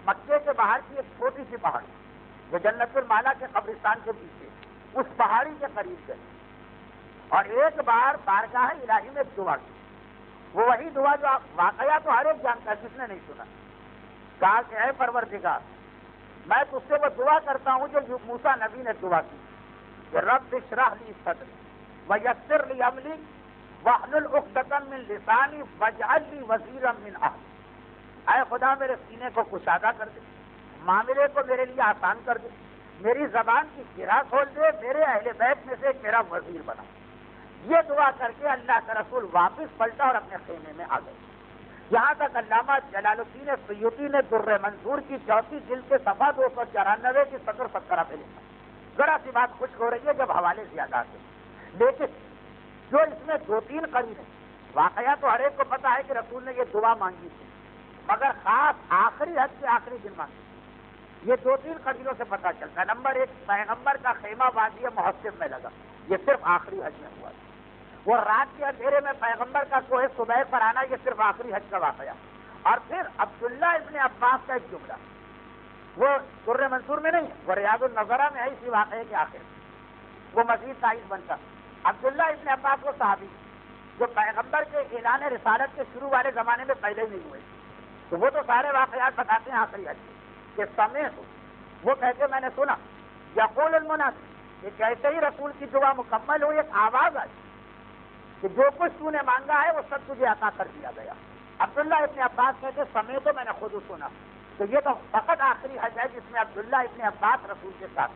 مکے کے باہر کی ایک چھوٹی سی پہاڑی جو جنت المالا کے قبرستان کے پیچھے اس پہاڑی کے قریب گئے اور ایک بار بارگاہ الہی میں دعا کی۔ وہ وہی دعا جو آپ واقعہ تو ہر ایک جانتا ہے، کس نے نہیں سنا، کہا کہ اے پروردگار میں تجھ سے وہ دعا کرتا ہوں جو موسیٰ نبی نے دعا کی کہ رب اشرح لی صدری ویسر لی امری واحلل عقدۃ من لسانی واجعل لی وزیرا من اہلی۔ اے خدا میرے سینے کو کشادہ کر دے، معاملے کو میرے لیے آسان کر دے، میری زبان کی گرہ کھول دے، میرے اہل بیت میں سے میرا وزیر بنا۔ یہ دعا کر کے اللہ کا رسول واپس پلٹا اور اپنے خیمے میں آ گئے۔ یہاں تک علامہ جلال الدین سیوطی نے در منصور کی 34 جلد کے صفحہ 294 کی سطر 17 پہ لکھا. ذرا سی بات خوش ہو رہی ہے جب حوالے زیادہ آتے ہیں، لیکن جو اس میں 2-3 قرین ہیں. واقعہ تو ہر ایک کو پتا ہے کہ رسول نے یہ دعا مانگی تھی، مگر خاص آخری حج کے آخری دن مانگی. یہ 2-3 قرینوں سے پتا چلتا ہے. نمبر 1، پیغمبر کا خیمہ وادی محسب میں لگا، یہ صرف آخری حج میں ہوا. وہ رات کے اندھیرے میں پیغمبر کا کوہ صبح پر آنا، یہ صرف آخری حج کا واقعہ. اور پھر عبداللہ ابن عباس کا ایک جملہ، وہ در منصور میں نہیں ہے، وہ ریاض النظرہ میں ہے اسی واقعے کے آخر، وہ مزید تائید بنتا. عبداللہ ابن عباس وہ صحابی جو پیغمبر کے اعلان رسالت کے شروع والے زمانے میں پہلے ہی نہیں ہوئے، تو وہ تو سارے واقعات بتاتے ہیں آخری حج کے سمے ہو. وہ کہتے میں نے سنا یقول المنافق کہ جیسے ہی رسول کی دعا مکمل ہوئی ایک آواز آئی کہ جو کچھ تو نے مانگا ہے وہ سب تجھے عطا کر دیا گیا. عبداللہ ابن عباس کہتے سمے تو میں نے خود سنا. تو یہ تو فقط آخری حج ہے جس میں عبداللہ ابن عباس رسول کے ساتھ.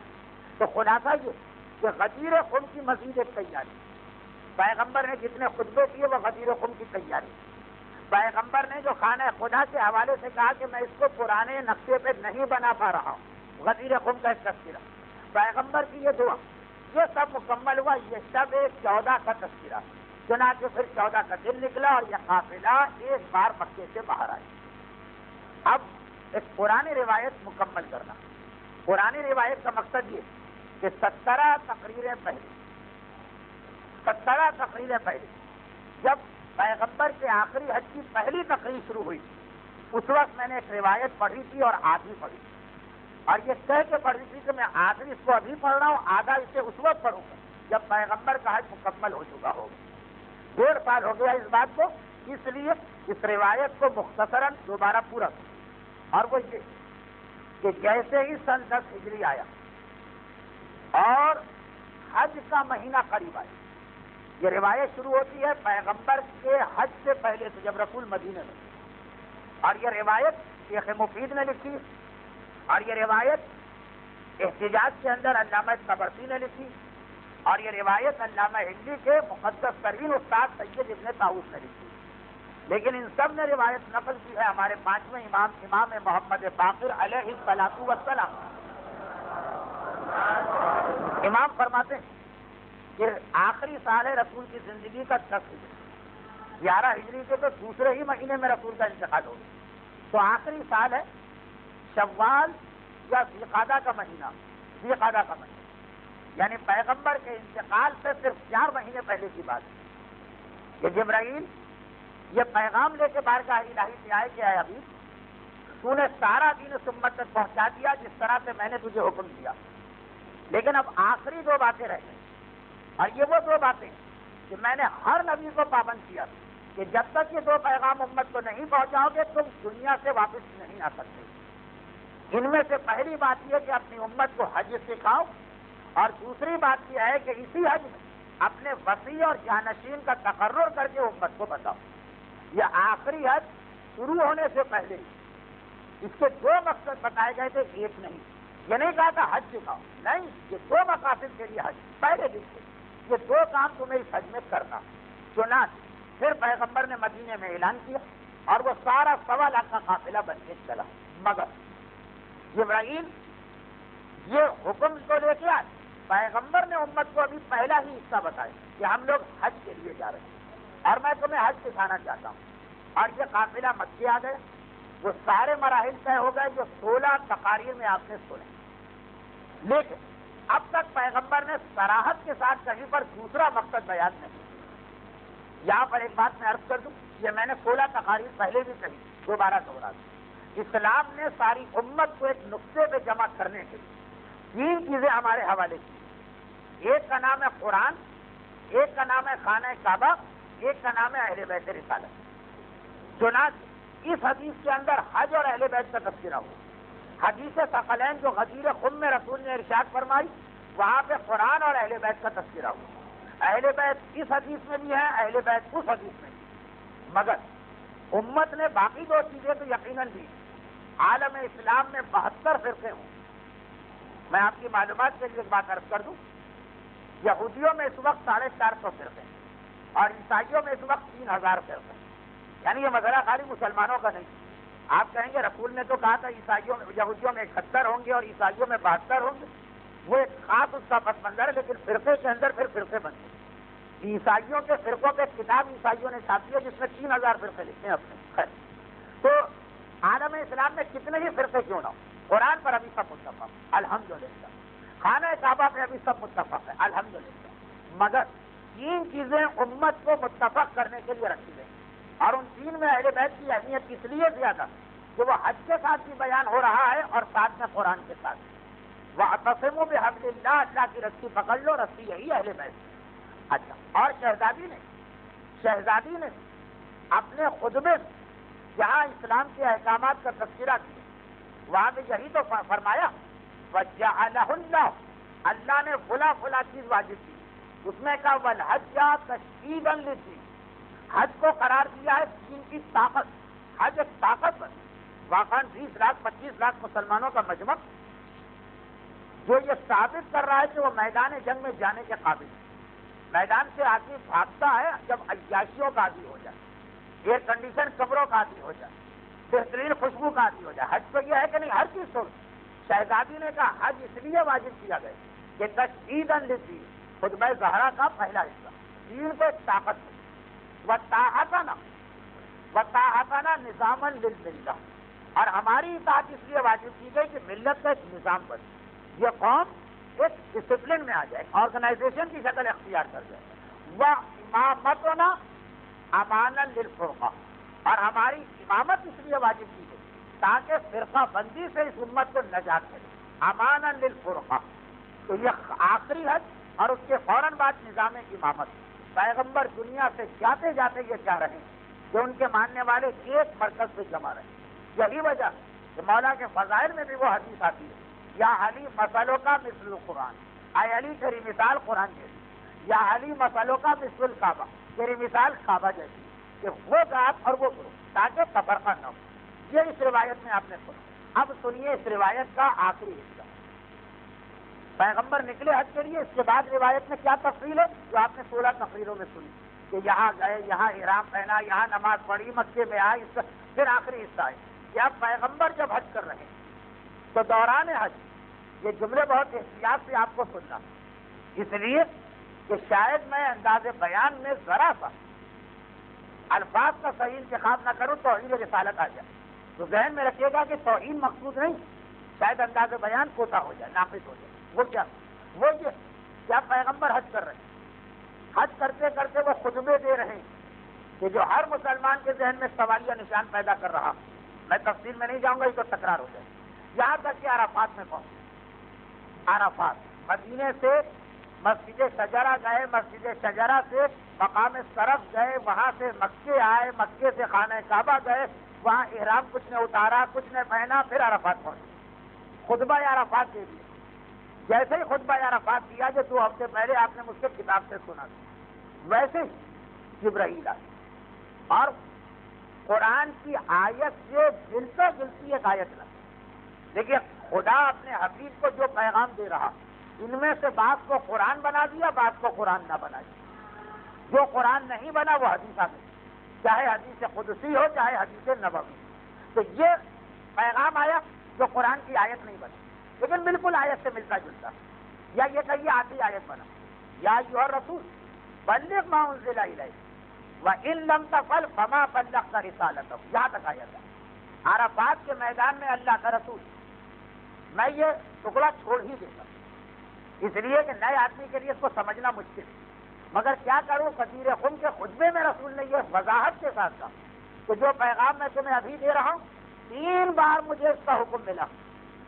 تو خلاصہ یہ کہ غدیر خم کی مزید ایک تیاری. پیغمبر نے جتنے خطبے کیے وہ غدیر خم کی تیاری. پیغمبر نے جو خانہ خدا کے حوالے سے کہا کہ میں اس کو پرانے نقشے پہ نہیں بنا پا رہا ہوں، غدیر خم کا ایک تذکرہ. پیغمبر کی یہ دعا، یہ سب مکمل ہوا. یہ سب ایک 14 کا تذکرہ. چنانچہ پھر 14 کا دن نکلا اور یہ قافلہ ایک بار مکے سے باہر آئی. اب ایک پرانی روایت مکمل کرنا. پرانی روایت کا مقصد یہ کہ 17 تقریریں پہلے جب پیغمبر کے آخری حج کی پہلی تقریر شروع ہوئی، اس وقت میں نے ایک روایت پڑھی تھی اور آدھی پڑھی، اور یہ کہہ کے پڑھی تھی کہ میں آخری اس کو ابھی پڑھ رہا ہوں، آدھا اسے اس وقت پڑھوں گا جب پیغمبر کا حج مکمل ہو چکا ہوگا. 1.5 سال ہو گیا اس بات کو، اس لیے اس روایت کو مختصراً دوبارہ پورا کروں. اور وہ یہ کہ جیسے ہی سن 10 ہجری آیا اور حج کا مہینہ قریب آیا، یہ روایت شروع ہوتی ہے پیغمبر کے حج سے پہلے سے جب رسول مدینے میں، اور یہ روایت شیخ مفید نے لکھی، اور یہ روایت احتجاج کے اندر علامہ طبرسی نے لکھی، اور یہ روایت علامہ ہندی کے مقدس ترین استاد سید ابن طاؤس نے لکھی. لیکن ان سب نے روایت نقل کی ہے ہمارے 5ویں امام محمد باقر علیہ الصلوۃ والسلام. امام فرماتے ہیں کہ آخری سال ہے رسول کی زندگی کا 10 ہجری، 11 ہجری کے تو دوسرے ہی مہینے میں رسول کا انتقال ہو گیا. تو آخری سال ہے شوال یا ذوالقعدہ کا مہینہ، یعنی پیغمبر کے انتقال سے صرف 4 مہینے پہلے کی بات ہے کہ جبرائیل یہ پیغام لے کے بارگاہ الہی سے آئے کہ اے حبیب، تو نے سارا دین اس امت تک پہنچا دیا جس طرح سے میں نے تجھے حکم دیا، لیکن اب آخری 2 باتیں رہ گئی. اور یہ وہ 2 باتیں کہ میں نے ہر نبی کو پابند کیا کہ جب تک یہ 2 پیغام امت کو نہیں پہنچاؤ گے تم دنیا سے واپس نہیں آ سکتے. ان میں سے پہلی بات یہ کہ اپنی امت کو حج سکھاؤ، اور دوسری بات یہ ہے کہ اسی حج میں اپنے وسیع اور جانشین کا تقرر کر کے امت کو بتاؤ. یہ آخری حج شروع ہونے سے پہلے اس کے 2 مقصد بتائے گئے تھے، ایک نہیں. یہ نہیں کہا تھا حج سکھاؤ، نہیں، یہ 2 مقاصد کے لیے حج پہلے دن سے یہ 2 کام تمہیں اس حج میں کرنا. چنانچہ پھر پیغمبر نے مدینے میں اعلان کیا اور وہ سارا 1.25 لاکھ کا قافلہ بن کے چلا. مگر جبرائیل یہ حکم تو لے کے آئے، پیغمبر نے امت کو ابھی پہلا ہی حصہ بتایا کہ ہم لوگ حج کے لیے جا رہے ہیں اور میں تمہیں حج سکھانا چاہتا ہوں. اور یہ قافلہ مکے آ گئے، وہ سارے مراحل طے ہو گئے جو 16 تقاریر میں آپ نے سنے. لیکن اب تک پیغمبر نے صراحت کے ساتھ کہیں پر دوسرا مقصد بیان نہیں. یہاں پر ایک بات میں عرض کر دوں، یہ میں نے 16 تقاریر پہلے بھی کہی، دوبارہ دوہرا دوں. اسلام نے ساری امت کو ایک نقطے پہ جمع کرنے کے لیے 3 چیزیں ہمارے حوالے کی. ایک کا نام ہے قرآن، ایک کا نام ہے خانہ کعبہ، ایک کا نام ہے اہل بیت رسالت. چنانچہ اس حدیث کے اندر حج اور اہل بیت کا تذکرہ ہو. حدیث ثقلین جو غدیر خم میں رسول نے ارشاد فرمائی، وہاں پہ قرآن اور اہل بیت کا تذکرہ ہو. اہل بیت اس حدیث میں بھی ہے، اہل بیت اس حدیث میں بھی. مگر امت نے باقی 2 چیزیں تو یقیناً دی. عالم اسلام میں 72 فرقے ہوں. میں آپ کی معلومات کے لیے ایک بات عرض کر دوں، یہودیوں میں اس وقت 450 فرقے ہیں اور عیسائیوں میں اس وقت 3000 فرقے ہیں. یعنی یہ مسئلہ خالی مسلمانوں کا نہیں. آپ کہیں گے رسول نے تو کہا تھا عیسائیوں میں یہودیوں میں 71 ہوں گے اور عیسائیوں میں 72 ہوں گے. وہ ایک خاص اس کا پس منظر ہے، لیکن فرقے کے اندر پھر فرقے بنتے ہیں. عیسائیوں کے فرقوں پہ کتاب عیسائیوں نے چھاپی ہے جس میں 3000 فرقے لکھے ہیں اپنے. خیر تو عالم اسلام میں کتنے ہی فرقے کیوں نہ ہو، قرآن پر ابھی سب متفق ہے الحمدللہ، خانہ کعبہ پہ ابھی سب متفق ہے الحمدللہ. مگر 3 چیزیں امت کو متفق کرنے کے لیے رکھی گئی، اور ان 3 میں اہل بیت کی اہمیت اس لیے زیادہ کہ وہ حج کے ساتھ بھی بیان ہو رہا ہے اور ساتھ میں قرآن کے ساتھ. وَاعْتَصِمُوا بِحَبْلِ اللَّهِ، اللہ کی رسی پکڑ لو، رسی یہی اہل بیت. اچھا، اور شہزادی نے اپنے خطبے میں جہاں اسلام کے احکامات کا تذکرہ کیا وہاں بھی یہی تو فرمایا وَجَعَلَهُ اللَّهُ، اللہ نے فلاں چیز واجب کی. اس میں کہا وَالْحَجَّ تَشْدِيدًا لِلدِّينِ، حج کو قرار دیا ہے دین کی طاقت. حج ایک طاقت بن واقعاً 20 لاکھ 25 لاکھ مسلمانوں کا مجمع جو یہ ثابت کر رہا ہے کہ وہ میدان جنگ میں جانے کے قابل ہے. میدان سے آدمی بھاگتا ہے جب عیاشیوں کا عادی ہو جائے، ایئر کنڈیشن کمروں کا عادی ہو جائے، بہترین خوشبو کا عادی ہو جائے. حج تو یہ ہے کہ نہیں، ہر چیز تو شہزادی نے کہا حج اس لیے واجب کیا گیا کہ تشدیداً للدین، خطبہ زہرا کا پہلا حصہ دین کو ایک طاقت ہے. وَطَاعَتَنَا نِظَامًا لِلْمِلَّةِ، اور ہماری اطاعت اس لیے واجب کی گئی کہ ملت کا ایک نظام بنے، یہ قوم ایک ڈسپلن میں آ جائے، آرگنائزیشن کی شکل اختیار کر جائے. وَإِمَامَتُنَا أَمَانًا لِلْفُرْقَةِ، اور ہماری امامت اس لیے واجب کی گئی تاکہ فرقہ بندی سے اس امت کو نجات ملے. أَمَانًا لِلْفُرْقَةِ، تو یہ آخری حج اور اس کے فوراً بعد نظام امامت. پیغمبر دنیا سے جاتے جاتے یہ چاہ رہے ہیں کہ ان کے ماننے والے ایک مرکز پہ جمع رہیں. یہی وجہ کہ مولا کے فضائل میں بھی وہ حدیث آتی ہے یا علی مسئلوں کا مثل القرآن، اے علی تیری مثال قرآن جیسی، یا علی مسئلوں کا مثل الکعبہ، تیری مثال کعبہ جیسی، کہ وہ ذات اور وہ گروہ تاکہ تفرقہ نہ ہو. یہ اس روایت میں آپ نے سنا. اب سنیے اس روایت کا آخری حصہ. پیغمبر نکلے حج کے لیے، اس کے بعد روایت میں کیا تفصیل ہے جو آپ نے 16 تقریروں میں سنی کہ یہاں گئے، یہاں احرام پہنا، یہاں نماز پڑھی، مکے میں آئے. پھر آخری حصہ ہے کہ اب پیغمبر جب حج کر رہے ہیں تو دوران حج یہ جملے بہت احتیاط سے آپ کو سننا، اس لیے کہ شاید میں انداز بیان میں ذرا سا الفاظ کا صحیح انتخاب نہ کروں توہین رسالت آ جائے. تو ذہن میں رکھیے گا کہ توہین مقصود نہیں، شاید انداز بیان کوتا ہو جائے، ناقص ہو جائے. وہ یہ کیا پیغمبر حج کر رہے ہیں، حج کرتے کرتے وہ خطبے دے رہے ہیں کہ جو ہر مسلمان کے ذہن میں سوالیہ نشان پیدا کر رہا. میں تفصیل میں نہیں جاؤں گا، یہ تو تکرار ہو جائے. یہاں تک کہ عرفات میں پہنچے. عرفات مدینے سے مسجد شجرہ گئے، مسجد شجرہ سے مقام صرف گئے، وہاں سے مکے آئے، مکے سے خانہ کعبہ گئے، وہاں احرام کچھ نے اتارا کچھ نے پہنا، پھر عرفات پہنچے. خطبہ عرفات دے دیا. جیسے ہی خطبہ عرفات دیا جو 2 ہفتے پہلے آپ نے مجھ سے کتاب سے سنا تھا، ویسے ہی جبرائیل آئے اور قرآن کی آیت سے ملتا جلتی ایک آیت لگی. دیکھیے خدا اپنے حبیب کو جو پیغام دے رہا، ان میں سے بعض کو قرآن بنا دیا، بعض کو قرآن نہ بنا دیا. جو قرآن نہیں بنا وہ حدیث آ گئی، چاہے حدیث قدسی ہو چاہے حدیث نبوی. تو یہ پیغام آیا جو قرآن کی آیت نہیں بنی لیکن بالکل آیت سے ملتا جلتا. یا یہ کہیے آخری آیت بنا یا ایھا الرسول بلغ ما انزل الیک وان لم تفعل فما بلغت رسالتہ. یہاں تک آیت ہے. عرفات کے میدان میں اللہ کا رسول، میں یہ ٹکڑا چھوڑ ہی دیتا اس لیے کہ نئے آدمی کے لیے اس کو سمجھنا مشکل ہے. مگر کیا کروں، کثیر خم کے خطبے میں رسول نے یہ وضاحت کے ساتھ کہا کہ جو پیغام میں تمہیں ابھی دے رہا ہوں 3 بار مجھے اس کا حکم ملا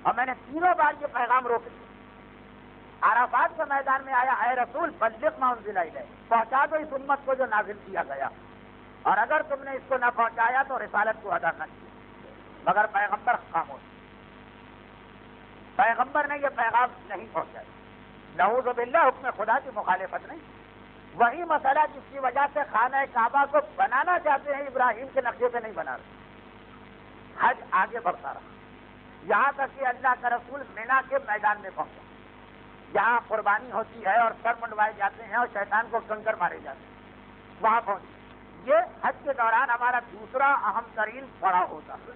اور میں نے تینوں بار یہ پیغام روک دیا. عرفات کے میدان میں آیا، اے رسول بلغ ما انزل الیک، پہنچا دو اس امت کو جو نازل کیا گیا، اور اگر تم نے اس کو نہ پہنچایا تو رسالت کو ادا نہ کیا. مگر پیغمبر خاموش، پیغمبر نے یہ پیغام نہیں پہنچایا. نعوذ باللہ، حکم خدا کی مخالفت نہیں. وہی مسئلہ جس کی وجہ سے خانہ کعبہ کو بنانا چاہتے ہیں ابراہیم کے نقشے پہ نہیں بنا رہے. حج آگے بڑھتا رہا یہاں تک کہ اللہ کا رسول مینا کے میدان میں پہنچا، جہاں قربانی ہوتی ہے اور سر منڈوائے جاتے ہیں اور شیطان کو کنکر مارے جاتے ہیں. وہاں پہنچے. یہ حج کے دوران ہمارا دوسرا اہم ترین پڑاؤ ہوتا ہے.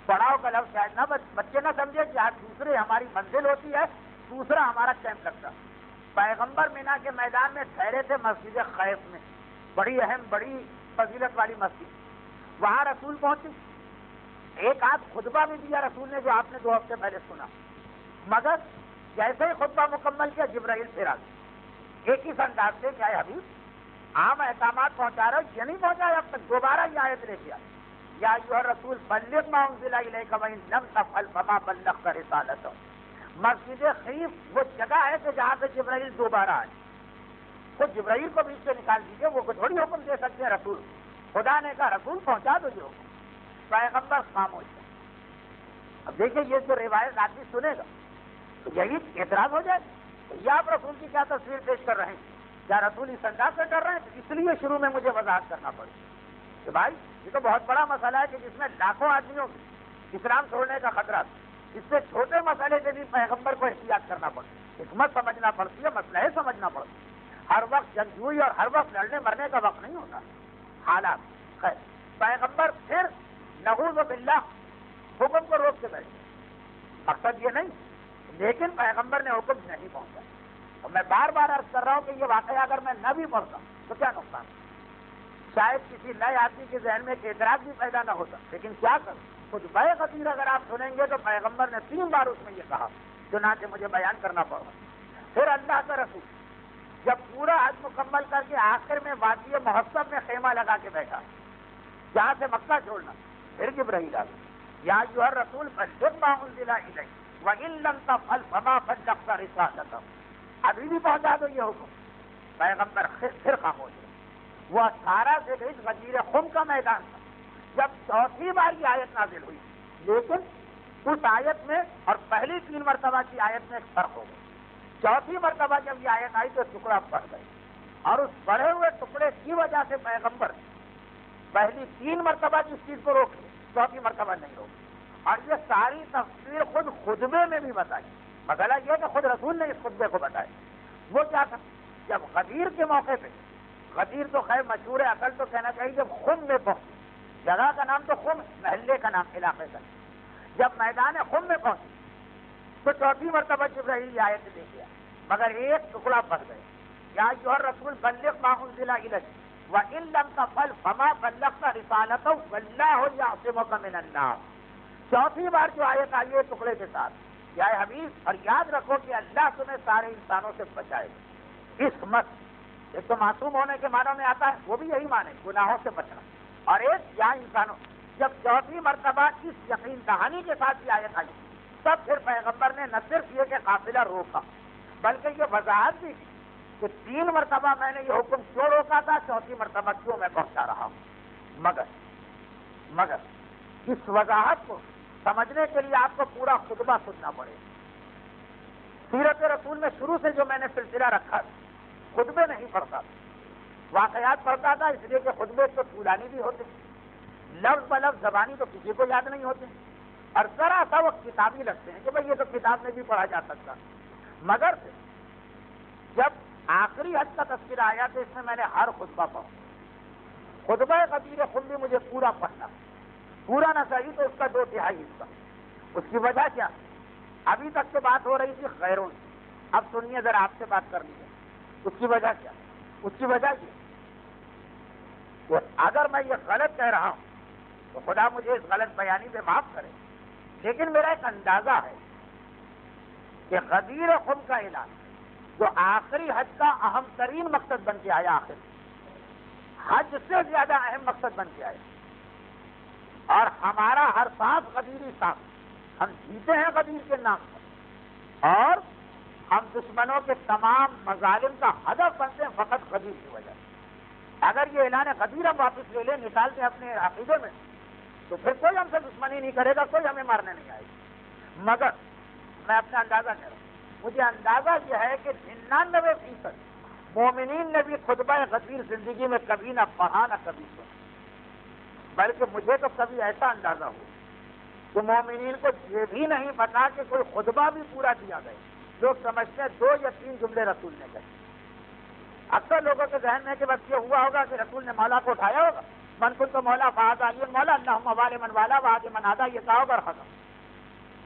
پڑاؤ کا لفظ شاید نہ بچے نہ سمجھے کہ آج دوسرے ہماری منزل ہوتی ہے, دوسرا ہمارا کیمپ لگتا ہے. پیغمبر مینا کے میدان میں ٹھہرے تھے مسجد خیف میں, بڑی اہم بڑی فضیلت والی مسجد. وہاں رسول پہنچے, ایک آدھ خطبہ بھی دیا رسول نے جو آپ نے 2 ہفتے پہلے سنا, مگر جیسے ہی خطبہ مکمل کیا جبرائیل پھر آ گئے ایک ہی انداز سے. کیا ہے حبیب عام احکامات پہنچا رہے ہو, یہ نہیں پہنچایا اب تک, دوبارہ یہ آیت لے کے آئے, یا ایھا الرسول بلغ ما انزل الیک وان لم تفعل فما بلغت رسالتہ. مسجد خیف وہ جگہ ہے کہ جہاں سے جبرائیل دوبارہ آئے. خود جبرائیل کو بیچ سے نکال دیجیے, وہ تھوڑی حکم دے سکتے ہیں رسول. خدا نے کہا رسول پہنچا دو جو حکم. پیغمبر خاموش ہے. اب دیکھیے یہ جو روایت آدمی سنے گا تو یہی اعتراض ہو جائے گا, یہ آپ رسول کی کیا تصویر پیش کر رہے ہیں, کیا رسول اس انداز سے کر رہے ہیں؟ تو اس لیے شروع میں مجھے وضاحت کرنا پڑے کہ بھائی یہ تو بہت بڑا مسئلہ ہے کہ جس میں لاکھوں آدمیوں کو اسلام چھوڑنے کا خطرہ ہے. اس سے چھوٹے مسئلے سے بھی پیغمبر کو احتیاط کرنا پڑتا ہے, حکمت سمجھنا پڑتی ہے, مسئلہ سمجھنا پڑتا ہے. ہر وقت جنگجوئی اور ہر وقت لڑنے مرنے کا وقت نہیں ہوتا. حالات خیر, پیغمبر پھر نعوذ باللہ حکم کو روک کے بیٹھے. مقصد یہ نہیں, لیکن پیغمبر نے حکم نہیں پہنچا. اور میں بار بار عرض کر رہا ہوں کہ یہ واقعہ اگر میں نہ بھی پڑھتا تو کیا نقصان, شاید کسی نئے آدمی کے ذہن میں ایک اعتراض بھی پیدا نہ ہوتا. لیکن کیا کروں, خطبہ خطیر اگر آپ سنیں گے تو پیغمبر نے 3 بار اس میں یہ کہا, چنانچہ مجھے بیان کرنا پڑا. پھر اللہ کا رسول جب پورا حج مکمل کر کے آخر میں وادی محسب میں خیمہ لگا کے بیٹھا, جہاں سے مکہ چھوڑنا, پھر جبرائیل آ گیا, یا ایھا الرسول بلغ ما انزل الیک وان لم تفعل فما بلغت رسالتہ. ابھی بھی پہنچا دو یہ حکم. پیغمبر پھر خاموش ہے. وہ 18 سے گئی غدیر خم کا میدان تھا جب چوتھی بار یہ آیت نازل ہوئی, لیکن اس آیت میں اور پہلی 3 مرتبہ کی آیت میں ایک فرق ہو گیا. چوتھی مرتبہ جب یہ آیت آئی تو ٹکڑا پڑ گئے, اور اس پڑے ہوئے ٹکڑے کی وجہ سے پیغمبر پہلی 3 مرتبہ جس چیز کو روک لیا, چوتھی مرتبہ نہیں روکی. اور یہ ساری تفسیر خود خطبے میں بھی بتائی. مسئلہ یہ کہ خود رسول نے اس خطبے کو بتایا. وہ کیا تھا, جب غدیر کے موقع پہ, غدیر تو خیر مشہور ہے, عقل تو کہنا چاہیے جب خم میں پہنچے, جگہ کا نام تو خم, محلے کا نام علاقے کا, جب میدان خم میں پہنچے تو چوتھی مرتبہ جبرائیل آیت لے گیا, مگر ایک ٹکڑا پھنس گئے. یا ایھا الرسول بلغ ما انزل الیک وان لم تفعل فما بلغت رسالتہ واللہ یعصمک من الناس. چوتھی بار جو آیت آئی ہے ٹکڑے کے ساتھ, یا حبیب, اور یاد رکھو کہ اللہ تمہیں سارے انسانوں سے بچائے گا. اس مت ایک تو معصوم ہونے کے معنوں میں آتا ہے, وہ بھی یہی معنی گناہوں سے بچنا, اور ایک یا انسانوں. جب چوتھی مرتبہ اس یقین دہانی کے ساتھ یہ آیت آئی تب پھر پیغمبر نے نہ صرف یہ کہ قافلہ روکا, بلکہ یہ وضاحت بھی کی کہ 3 مرتبہ میں نے یہ حکم کیوں روکا تھا, چوتھی مرتبہ کیوں میں پہنچا رہا ہوں. مگر اس وضاحت کو سمجھنے کے لیے آپ کو پورا خطبہ سننا پڑے. سیرت رسول میں شروع سے جو میں نے سلسلہ رکھا, خطبے نہیں پڑھتا, واقعات پڑھتا تھا, اس لیے کہ خطبے تو طولانی بھی ہوتے, لفظ بلفظ زبانی تو کسی کو یاد نہیں ہوتے, اور ذرا سا وہ کتابی لگتے ہیں کہ بھائی یہ تو کتاب میں بھی پڑھا جا سکتا. مگر جب آخری حج کا تذکرہ آیا تو اس میں نے ہر خطبہ پڑھا. خطبہ غدیر خم بھی مجھے پورا پڑھنا, پورا نہ صحیح تو اس کا 2/3 حصہ. اس کی وجہ کیا, ابھی تک تو بات ہو رہی تھی غیروں کی, اب سنیے ذرا, آپ سے بات کر لیجیے. اس کی وجہ کیا, اس کی وجہ یہ کہ اگر میں یہ غلط کہہ رہا ہوں تو خدا مجھے اس غلط بیانی پہ معاف کرے, لیکن میرا ایک اندازہ ہے کہ غدیر خم کا اعلان جو آخری حج کا اہم ترین مقصد بن کے آیا, آخر حج سے زیادہ اہم مقصد بن کے آیا, اور ہمارا ہر سانس غدیری سانس, ہم جیتے ہیں غدیر کے نام پر, اور ہم دشمنوں کے تمام مظالم کا ہدف بنتے ہیں فقط غدیر کی وجہ سے. اگر یہ اعلان غدیر ہم واپس لے لیں, نکال دیں اپنے عقیدے میں, تو پھر کوئی ہم سے دشمنی نہیں کرے گا, کوئی ہمیں مارنے نہیں آئے گا. مگر میں اپنا اندازہ کر رہا ہوں, مجھے اندازہ یہ ہے کہ 99% مومنین نے بھی خطبہ غدیر زندگی میں کبھی نہ پڑھا نہ کبھی سنا. بلکہ مجھے تو کبھی ایسا اندازہ ہو کہ مومنین کو یہ بھی نہیں پتا کہ کوئی خطبہ بھی پورا دیا گیا. لوگ سمجھتے ہیں 2 یا 3 جملے رسول نے کہے. اکثر لوگوں کے ذہن میں کہ بس یہ ہوا ہوگا کہ رسول نے مولا کو اٹھایا ہوگا، من کنت مولا فہذ علی مولا اللہم والی من والا وآت من آدا، یہ کہا ہوگا اور ختم۔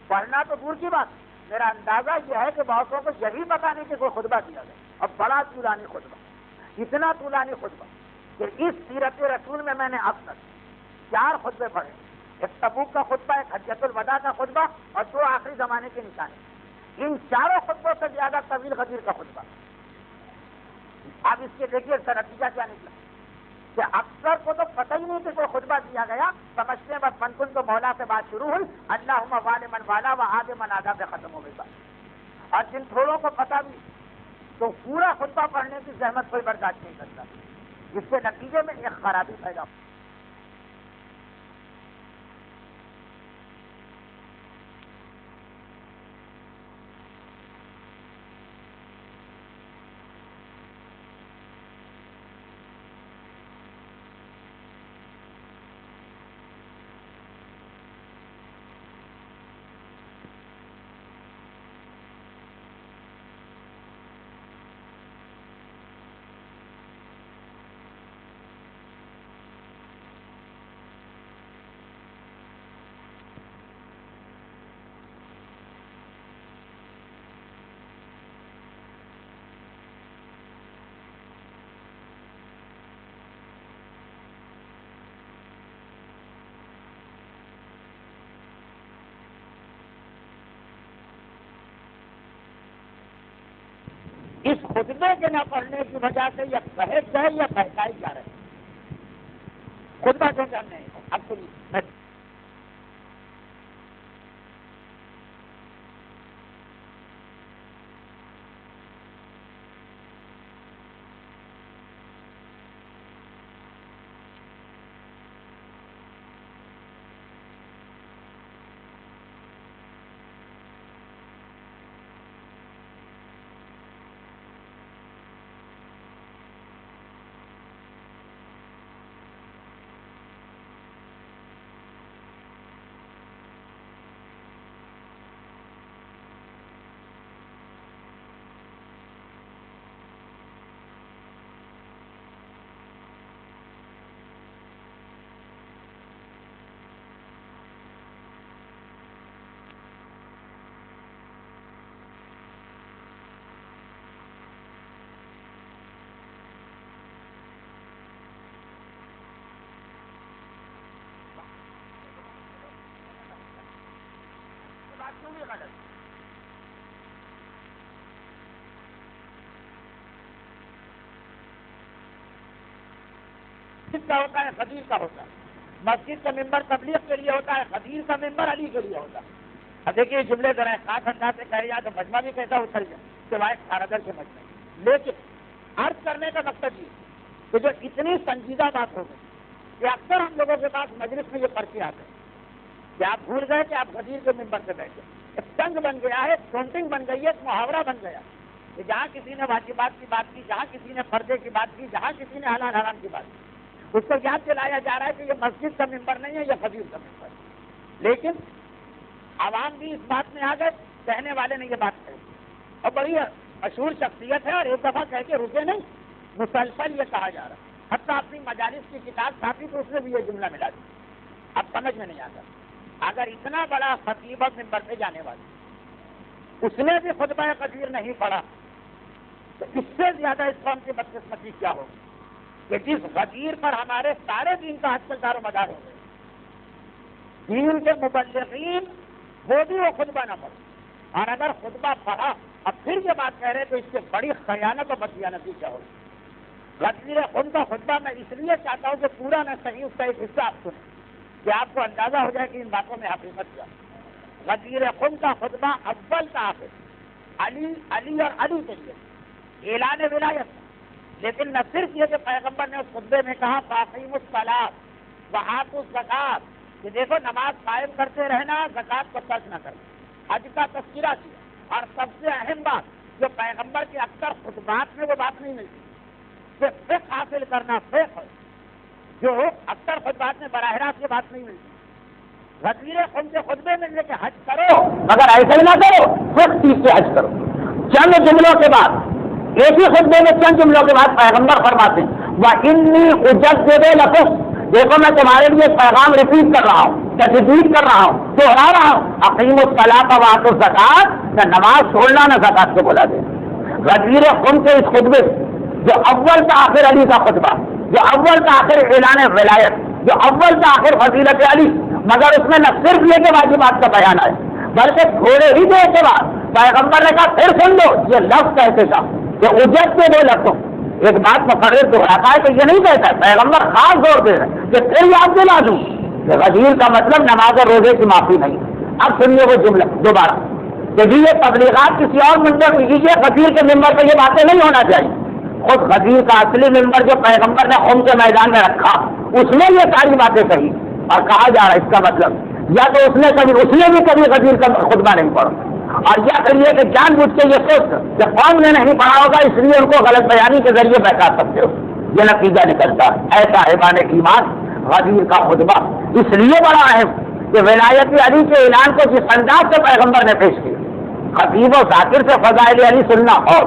پڑھنا تو دور کی بات، میرا اندازہ یہ ہے کہ بہتوں کو یہی پتا نہیں کہ کوئی خطبہ دیا گیا، اور بڑا طولانی خطبہ، اتنا طولانی خطبہ کہ اس سیرت رسول میں میں نے اب تک 4 خطبے پڑھے، ایک تبوک کا خطبہ، ایک حجۃ الوداع کا خطبہ، اور 2 آخری زمانے کے نشانے۔ ان 4 خطبوں سے زیادہ طویل غدیر کا خطبہ۔ اب اس کے دیکھیے اس کا نتیجہ کیا نکلا کہ اکثر کو تو پتہ ہی نہیں کہ کوئی خطبہ دیا گیا، سمجھتے ہیں بس من کن تو مولا سے بات شروع ہوئی، اللہم والی من والا وآت من آدا سے ختم ہو گئی بات۔ اور جن تھوڑوں کو پتہ بھی تو پورا خطبہ پڑھنے کی زحمت کوئی برداشت نہیں کرتا، جس کے نتیجے میں ایک خرابی پیدا ہو۔ اس خطبے کے نہ پڑھنے کی وجہ سے یہ بحث ہے یا بہتائی جا رہے ہیں، خطبہ کیوں کرنے ہیں؟ اب سنیے، مسجد کا ہوتا ہے، خدیر کا ہوتا ہے، مسجد کا ممبر تبلیغ کے لیے ہوتا ہے، خدیر کا ممبر علی کے لیے ہوتا ہے۔ اب دیکھیے جملے ذرا خاص انداز سے کہہ رہا تو مجمع بھی کیسا اچھل جائے سوائے خاردر کے مجمع۔ لیکن عرض کرنے کا مقصد یہ کہ جو اتنی سنجیدہ بات ہو گئی کہ اکثر ہم لوگوں کے پاس مجلس میں یہ پرچے آتے ہیں کہ آپ بھول گئے کہ آپ خدیر کے ممبر سے بیٹھے، ایک ٹنگ بن گیا ہے، کاؤنٹنگ بن گئی ہے، ایک محاورہ بن گیا کہ جہاں کسی نے واجبات کی بات کی، جہاں کسی نے پردے کی بات کی، جہاں کسی نے حلال حرام کی بات کی، اس کو یاد دلایا جا رہا ہے کہ یہ مسجد کا ممبر نہیں ہے، یہ خدیر کا ممبر ہے۔ لیکن عوام بھی اس بات میں آ گئے، کہنے والے نے یہ بات کہی اور بڑی مشہور شخصیت ہے اور ایک دفعہ کہہ کے رکے نہیں، مسلسل یہ کہا جا رہا ہے، حتیٰ اپنی مجالس کی کتاب چھاپی تو اس نے بھی یہ جملہ ملا دیا۔ اب سمجھ میں نہیں آتا، اگر اتنا بڑا خطیب ممبر پہ جانے والا اس نے بھی خطبہ قدیر نہیں پڑھا تو اس سے زیادہ اس قوم کی بدقسمتی کیا ہوگی کہ جس غدیر پر ہمارے سارے دین کا حج دار و مدار ہو گئے، دین کے مبلغین وہ بھی وہ خطبہ نہ پڑھے، اور اگر خطبہ پڑھا اب پھر یہ بات کہہ رہے تو اس سے بڑی خیانت اور بددیانتی کیا ہوگی۔ غدیر خود کا خطبہ میں اس لیے چاہتا ہوں کہ پورا نہ صحیح اس کا ایک حصہ آپ سنیں کہ آپ کو اندازہ ہو جائے کہ ان باتوں میں حقیقت کیا۔ غدیر خود کا خطبہ اول کا آخر علی اور علی کے لیے اعلان ولایت، لیکن نہ صرف یہ کہ پیغمبر نے اس خطبے میں کہا فاقیم الصلاۃ وآتوا الزکوٰۃ کہ دیکھو نماز قائم کرتے رہنا، زکوٰۃ کو ترک نہ کرنا، حج کا تذکرہ کیا، اور سب سے اہم بات جو پیغمبر کے اکثر خطبات میں وہ بات نہیں ملتی کہ فقہ حاصل کرنا، فقہ جو اکثر خطبات میں براہ راست یہ بات نہیں ملتی۔ غدیر خود کے خطبے میں کہ حج کرو مگر ایسے ہی نہ کرو، فقہ چیز سے حج کرو۔ چند جملوں کے بعد ایک ہی خطبے میں چند جملوں کے بعد پیغمبر فرماتے ہیں وَإِنِّي أُجَدِّدُ لَكُمْ، دیکھو میں تمہارے لیے پیغام ریپیٹ کر رہا ہوں، تجدید کر رہا ہوں، دوہرا رہا ہوں، اقیموا الصلاۃ وآتوا الزکاۃ، نہ نماز چھوڑنا نہ زکات کو بلا دیں۔ غدیر خم کے اس خطبے جو اول تا آخر علی کا خطبہ، جو اول تا آخر اعلان ولایت، جو اول تا آخر فضیلت علی، مگر اس میں نہ صرف یہ کہ واجبات کا بیان ہے بلکہ تھوڑے ہی دیر کے بعد پیغمبر نے کہا پھر سن لو یہ لفظ کیسے تھا کہ اجت کے دو لفظوں، ایک بات مقرر دہراتا ہے کہ یہ نہیں کہتا ہے، پیغمبر خاص زور دے رہے ہیں کہ پھر یاد دلا دوں کہ غدیر کا مطلب نماز اور روزے کی معافی نہیں۔ اب سنیے وہ جملہ دوبارہ کہ جی یہ تبلیغات کسی اور منبر میں کیجیے، غدیر کے منبر پہ یہ باتیں نہیں ہونا چاہیے۔ خود غدیر کا اصلی منبر جو پیغمبر نے قوم کے میدان میں رکھا اس میں یہ ساری باتیں کہی اور کہا جا رہا ہے اس کا مطلب یا تو اس نے بھی کبھی غدیر کا خطبہ نہیں پڑھا، اور یا پھر یہ کہ جان بوجھ کے یہ سوچ کہ قوم نے نہیں پڑھا ہوگا اس لیے ان کو غلط بیانی کے ذریعے بہکا سکتے ہو، یہ نتیجہ نکلتا ہے۔ ایسا صاحبان ایمان غدیر کا خطبہ اس لیے بڑا اہم کہ ولایت علی کے اعلان کو جس انداز سے پیغمبر نے پیش کیا، خطیب و ذاکر سے فضائل علی سننا اور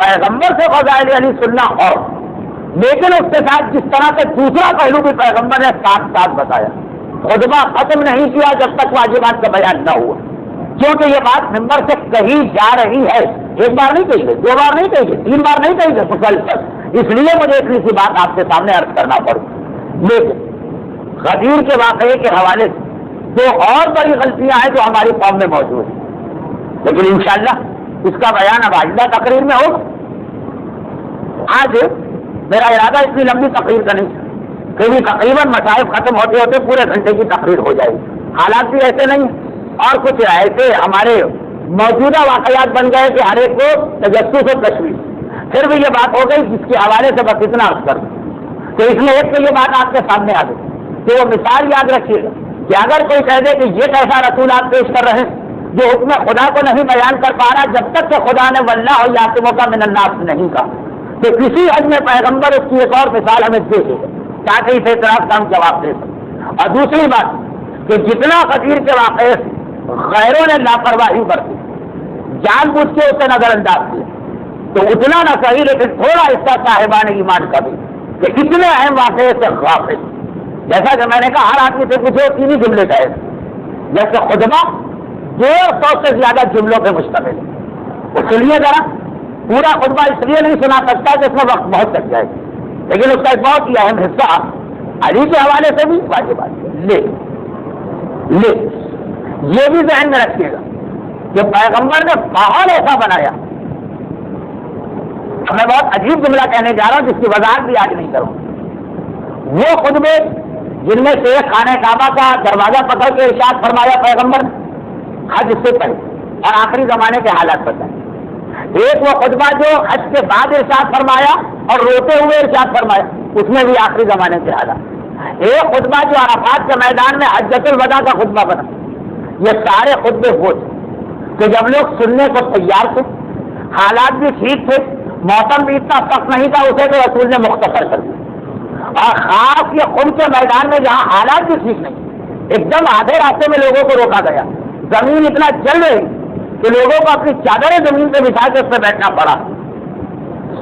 پیغمبر سے فضائل علی سننا اور، لیکن اس کے ساتھ جس طرح سے دوسرا پہلو بھی پیغمبر نے ساتھ ساتھ بتایا، خطبہ ختم نہیں کیا جب تک واجبات کا بیان نہ ہوا، کیونکہ یہ بات ممبر سے کہی جا رہی ہے، ایک بار نہیں کہی گئی، دو بار نہیں کہی گئی، تین بار نہیں کہی گئی، مسلسل، اس لیے مجھے اتنی سی بات آپ کے سامنے عرض کرنا پڑی۔ لیکن غدیر کے واقعے کے حوالے سے دو اور بڑی غلطیاں ہیں جو ہماری قوم میں موجود ہیں، لیکن انشاءاللہ اس کا بیان اب آئندہ تقریر میں ہوگا۔ آج میرا ارادہ اتنی لمبی تقریر کا نہیں تھا، کیونکہ تقریباً مصائب ختم ہوتے ہوتے پورے گھنٹے کی تقریر ہو جائے گی، حالات بھی ایسے نہیں ہیں اور کچھ ایسے ہمارے موجودہ واقعات بن گئے کہ ہر ایک کو تجسس و تشویش، پھر بھی یہ بات ہو گئی جس کے حوالے سے بس اتنا عرض کر تو اس میں ایک تو یہ بات آپ کے سامنے آ گئی کہ وہ مثال یاد رکھیے گا کہ اگر کوئی کہہ دے کہ یہ کیسا رسول آپ پیش کر رہے ہیں جو حکم خدا کو نہیں بیان کر پا رہا جب تک کہ خدا نے واللہ یعصمک کا من الناس نہیں کہا، تو کسی حد میں پیغمبر اس کی ایک اور مثال ہمیں دے دے تاکہ اس اعتراض کا ہم جواب دے سکیں۔ اور دوسری بات کہ جتنا غدیر کے واقعے غیروں نے لاپرواہی برتی، جان بوجھ کے اسے نظر انداز کیا، تو اتنا نہ صحیح لیکن تھوڑا حصہ صاحبان ایمان کا بھی کہ اتنے اہم واقعے سے غافل، جیسا کہ میں نے کہا ہر آدمی سے پوچھے تین ہی جملے کا ہے، جیسے خطبہ 150 سے زیادہ جملوں پہ مشتمل ہے، اس لیے ذرا پورا خطبہ اس لیے نہیں سنا سکتا کہ اس میں وقت بہت لگ جائے، لیکن اس کا ایک بہت ہی اہم حصہ علی کے حوالے سے بھی واجبات لے یہ بھی ذہن میں رکھیے گا کہ پیغمبر نے ماحول ایسا بنایا، میں بہت عجیب جملہ کہنے جا رہا ہوں جس کی وضاحت بھی آج نہیں کروں، وہ خطبے جن میں سے خانہ کعبہ کا دروازہ پکڑ کے ارشاد فرمایا پیغمبر حج سے پہلے اور آخری زمانے کے حالات بتائے، ایک وہ خطبہ جو حج کے بعد ارشاد فرمایا اور روتے ہوئے ارشاد فرمایا اس میں بھی آخری زمانے کے حالات، ایک خطبہ جو عرفات کے میدان میں حجۃ الوداع کا خطبہ بنا، یہ سارے خطبے وہ تھے کہ جب لوگ سننے کو تیار تھے، حالات بھی ٹھیک تھے، موسم بھی اتنا سخت نہیں تھا، اسے تو رسول نے مختصر کر دیا، اور خاص یہ خم کے میدان میں جہاں حالات بھی ٹھیک نہیں، ایک دم آدھے راستے میں لوگوں کو روکا گیا، زمین اتنا چل رہی کہ لوگوں کو اپنی چادریں زمین پہ بچھا کے اس پہ بیٹھنا پڑا،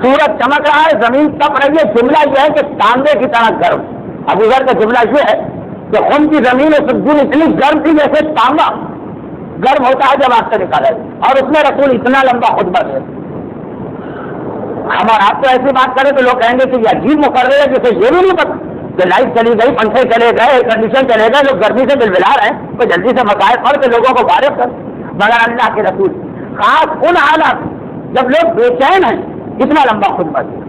سورج چمک رہا ہے، زمین تپ رہی ہے، جملہ یہ ہے کہ تانبے کی طرح گرم، ابو ذر کا جملہ یہ ہے کہ خم کی زمین اس دن اتنی گرم تھی جیسے تانبا گرم ہوتا ہے جب آگ سے نکالا ہے، اور اس میں رسول اتنا لمبا خطبہ دیا۔ ہم اور آپ تو ایسی بات کریں تو لوگ کہیں گے کہ یہ عجیب مقرر ہے جسے یہ بھی نہیں پتا کہ لائٹ چلی گئی، پنکھے چلے گئے، ایئر کنڈیشن چلے گئے، لوگ گرمی سے بلبلا رہے ہیں، تو جلدی سے مسائل پڑھ کے لوگوں کو فارغ کر، مگر اللہ کے رسول خاص ان حالات جب لوگ بے چین ہیں اتنا لمبا خطبہ دیا،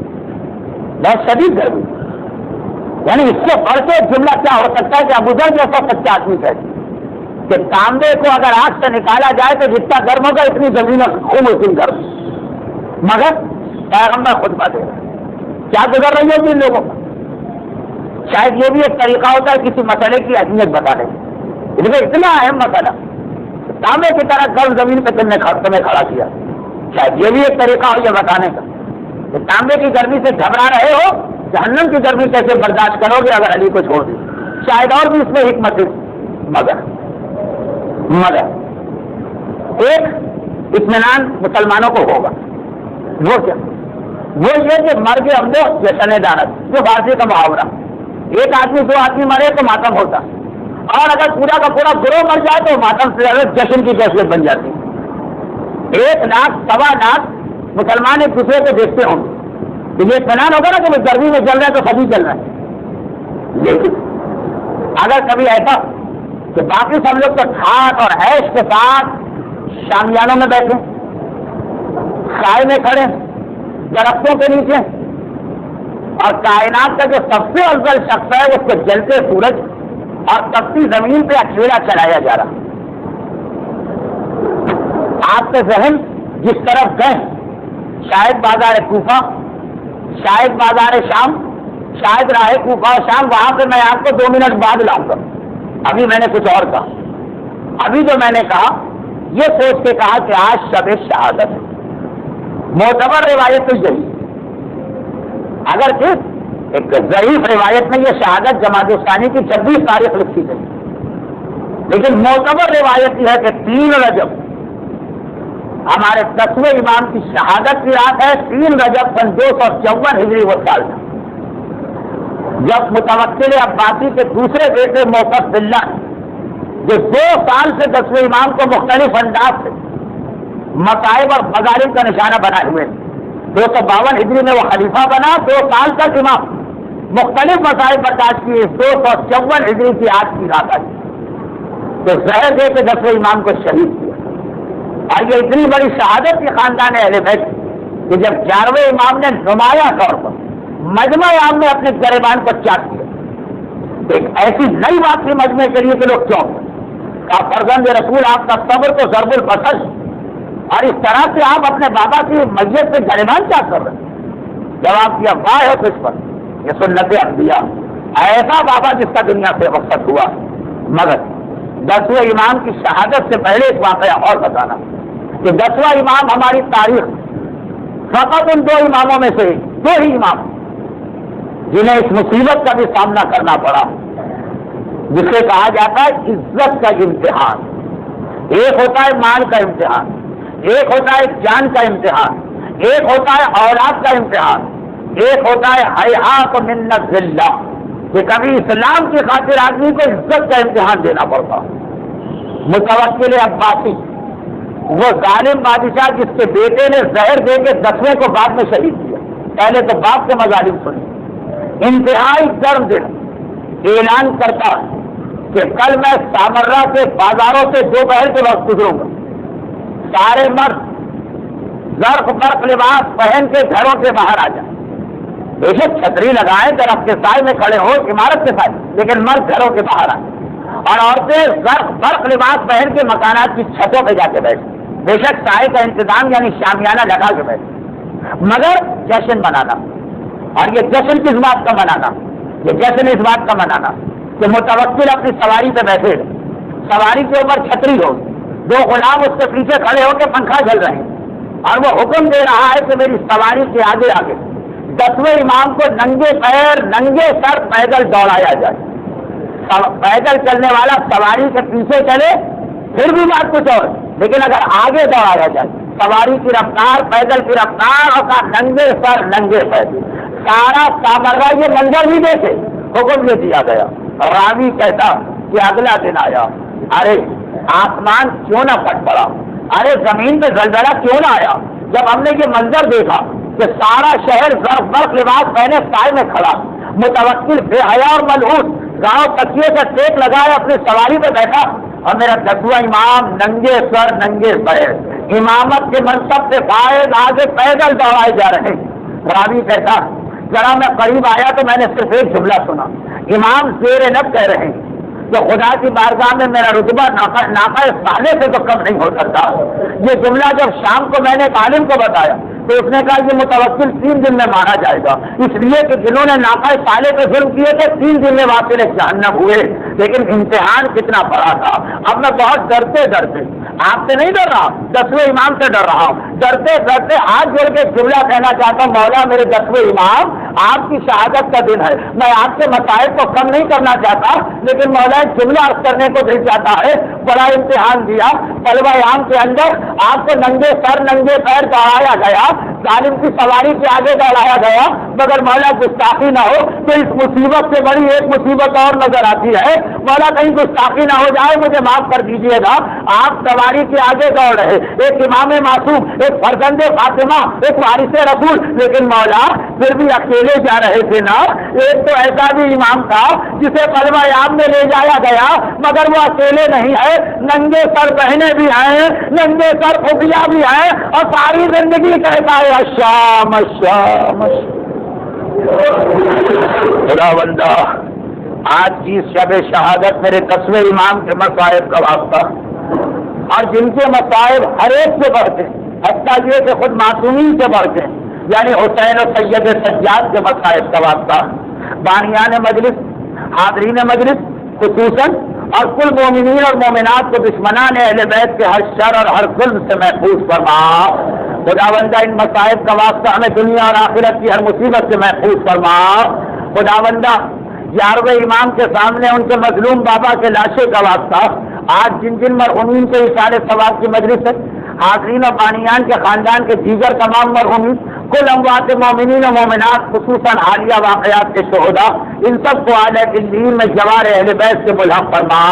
بہت شدید گرمی، یعنی اس سے بڑھ کے جملہ کیا ہو سکتا ہے کہ ابو ذر جیسا سچا آدمی کہتے کہ تانبے کو اگر آگ سے نکالا جائے تو جتنا گرم ہوگا اتنی زمین خون اتنی گرم، مگر پیغمبر خطبہ دے رہا ہے، کیا گزر رہی ہوگی ان لوگوں کا؟ شاید یہ بھی ایک طریقہ ہوتا ہے کسی مسئلے کی اہمیت بتانے کا، لیکن اتنا اہم مسئلہ تانبے کی طرح گرم زمین پہ تمہیں کھڑا کیا، شاید یہ بھی ایک طریقہ ہو یہ بتانے کا کہ تانبے کی گرمی سے گھبرا رہے ہو، جہنم کی گرمی کیسے برداشت کرو گے اگر علی کو چھوڑ دی، شاید اور بھی اس میں حکمت ہے، مگر ایک اطمینان مسلمانوں کو ہوگا، وہ کیا وہ یہ کہ مر گئے ہم لوگ یہ تنے دارت، جو فارسی کا محاورہ، ایک آدمی دو آدمی مرے تو ماتم ہوتا، اور اگر پورا کا پورا گروہ مر جائے تو ماتم سے زیادہ جشن کی کیفیت بن جاتی ہے۔ 1 لاکھ 1.25 لاکھ مسلمان ایک دوسرے کو دیکھتے ہوں تو یہ اطمینان ہوگا نا کہ وہ گرمی میں چل رہا ہے تو سبھی چل رہا ہے۔ لیکن اگر کبھی ایسا کہ باقی سب لوگ تو ٹھاٹ اور عیش کے ساتھ شامیانوں میں بیٹھے، سائے میں کھڑے، درختوں کے نیچے، اور کائنات کا جو سب سے افضل شخص ہے اس کو جلتے سورج اور تپتی زمین پہ اکیلا چلایا جا رہا، آپ کے ذہن جس طرف گئے، شاید بازار کوفہ، شاید بازار شام، شاید راہ کوفہ شام، وہاں پہ میں آپ کو 2 منٹ بعد لاؤں گا۔ ابھی میں نے کچھ اور کہا، ابھی جو میں نے کہا یہ سوچ کے کہا کہ آج شب شہادت ہے، معتبر روایت تو یہی، اگرچہ ایک ضعیف روایت میں یہ شہادت جماعت اسلامی کی 26 تاریخ لکھی گئی، لیکن معتبر روایت یہ ہے کہ 3 رجب ہمارے 10ویں امام کی شہادت کی رات ہے۔ 3 رجب سن 254 ہجری وہ سال تھا جب متوکل عباسی کے دوسرے بیٹے موقف باللہ جو 2 سال سے 10ویں امام کو مختلف انداز سے مصائب اور مظالم کا نشانہ بنائے ہوئے، 252 ہجری میں وہ خلیفہ بنا، 2 سال تک امام مختلف مصائب برداشت کیے، 254 ہجری کی آج کی رات آئی تو زہر دے کے 10ویں امام کو شہید کیا۔ اور یہ اتنی بڑی شہادت کی خاندان اہل بیت کہ جب 11ویں امام نے نمایاں طور پر مجمع عام میں اپنے گریبان کو چاک کیا، ایک ایسی نئی بات تھی مجمع کے لیے کہ لوگ کیوں کہا فرزند رسول آپ کا صبر تو ضرب البصر، اور اس طرح سے آپ اپنے بابا کی میت سے گریبان چاک کر رہے ہیں۔ جواب دیا واہ ہے کچھ پر، یہ سنت انبیاء، ایسا بابا جس کا دنیا سے وقت ہوا۔ مگر 10ویں امام کی شہادت سے پہلے ایک واقعہ اور بتانا کہ 10واں امام ہماری تاریخ فقط ان 2 اماموں میں سے 2 ہی امام جنہیں اس مصیبت کا بھی سامنا کرنا پڑا جسے کہا جاتا ہے عزت کا امتحان۔ ایک ہوتا ہے مال کا امتحان، ایک ہوتا ہے جان کا امتحان، ایک ہوتا ہے اولاد کا امتحان، ایک ہوتا ہے حیات من الذلہ کہ کبھی اسلام کی خاطر آدمی کو عزت کا امتحان دینا پڑتا۔ متوکل عباسی وہ ظالم بادشاہ جس کے بیٹے نے زہر دے کے 10ویں کو بعد میں شہید کیا، پہلے تو باپ کے مظالم سنے، انتہائی گرم دن اعلان کرتا کہ کل میں سامرا کے بازاروں سے دوپہر کے وقت گزروں گا، سارے مرد زرق برق لباس پہن کے گھروں سے باہر آ جائیں، بے شک چھتری لگائیں، درخت کے سائے میں کھڑے ہو، عمارت کے سائے، لیکن مرد گھروں کے باہر آئیں، اور عورتیں زرق برق لباس پہن کے مکانات کی چھتوں پہ جا کے بیٹھیں، بے شک سائے کا انتظام یعنی شامیانہ لگا کے بیٹھیں، مگر جشن منانا۔ اور یہ جشن کس بات کا منانا؟ یہ جشن اس بات کا منانا کہ متوکل اپنی سواری پہ بیٹھے، سواری کے اوپر چھتری ہو، 2 غلام اس کے پیچھے کھڑے ہو کے پنکھا جل رہے ہیں، اور وہ حکم دے رہا ہے کہ میری سواری کے آگے آگے 10ویں امام کو ننگے پیر ننگے سر پیدل دوڑایا جائے۔ پیدل چلنے والا سواری کے پیچھے چلے پھر بھی بات کچھ اور، لیکن اگر آگے دوڑایا جائے سواری کی رفتار پیدل کی رفتار اور ننگے سر ننگے پیر، سارا سامرا یہ منظر بھی دیکھے، حکم یہ دیا گیا۔ راوی کہتا کہ اگلا دن آیا، ارے آسمان کیوں نہ پھٹ پڑا، ارے زمین پہ زلزلہ کیوں نہ آیا، جب ہم نے یہ منظر دیکھا کہ سارا شہر ظرف برق لباس پہنے سائے میں کھڑا، متوکل بے حیا اور ملعون گاؤں تکیے سے ٹیک لگائے اپنی سواری پہ بیٹھا، اور میرا 10واں امام ننگے سر ننگے پیر امامت کے منصب سے فائد آگے پیدل دوڑائے جا رہے ہیں۔ راوی کہتا ذرا میں قریب آیا تو میں نے صرف ایک جملہ سنا، امام زیر نب کہہ رہے ہیں کہ خدا کی بارگاہ میں میرا رتبہ ناقہ صالح سے تو کم نہیں ہو سکتا۔ یہ جملہ جب شام کو میں نے ایک عالم کو بتایا تو اس نے کہا یہ متوکل 3 دن میں مارا جائے گا، اس لیے کہ جنہوں نے ناقہ صالح پہ ظلم کیے تھے 3 دن میں واصل جہنم ہوئے۔ لیکن امتحان کتنا بڑا تھا۔ اب میں بہت ڈرتے ڈرتے آپ سے نہیں ڈر رہا، 10ویں امام سے ڈر رہا ہوں، ڈرتے ڈرتے ہاتھ جوڑ کے جملہ کہنا چاہتا ہوں، مولا میرے 10ویں امام آپ کی شہادت کا دن ہے، میں آپ کے مسائل کو کم نہیں کرنا چاہتا، لیکن مولا جملہ عرض کرنے کو دل چاہتا ہے، بڑا امتحان دیا، بلوہ عام کے اندر آپ کو ننگے سر ننگے پیر چڑھایا گیا، ظالم کی سواری کے آگے دوڑایا گیا، مگر مولا گستاخی نہ ہو تو اس مصیبت سے بڑی ایک مصیبت اور نظر آتی ہے، مولا کہیں گستاخی نہ ہو جائے، مجھے معاف کر دیجیے گا، آپ سواری کے آگے دوڑ رہے، ایک امام معصوم، ایک فرزند فاطمہ، ایک وارث رسول، لیکن مولا پھر بھی اکیلے جا رہے تھے نا۔ ایک تو ایسا بھی امام تھا جسے بلوہ عام میں لے جایا گیا، مگر وہ اکیلے نہیں ہے، ننگے سر بہنیں بھی ہیں، ننگے سر پھوپھیاں بھی ہیں، اور ساری زندگی کہتا ہے الشام الشام۔ خدا بندہ آج کی شب شہادت میرے 10ویں امام کے مصائب کا واسطہ، اور جن کے مصائب ہر ایک سے بڑھتے ہیں، حتیٰ یہ کہ خود معصومین سے بڑھتے ہیں، یعنی حسین و سید سجاد کے مصائب کا واسطہ، بانیان مجلس، حاضرین مجلس خصوصاً، اور کل مومنین اور مومنات کو دشمنان اہل بیت کے ہر شر اور ہر ظلم سے محفوظ فرما۔ خداوندہ ان مصائب کا واسطہ ہمیں دنیا اور آخرت کی ہر مصیبت سے محفوظ فرما۔ خداوندہ 11ویں امام کے سامنے ان کے مظلوم بابا کے لاشے کا واسطہ، آج جن جن مرحومین کے اشارے ثواب کی مجلس ہے، حاضرین و بانیان کے خاندان کے دیگر تمام مرحومین، کل اموات مومنین و مومنات خصوصاً حالیہ واقعات کے شہداء، ان سب کو اعلیٰ دین میں جوار اہل بیت سے ملحق فرما۔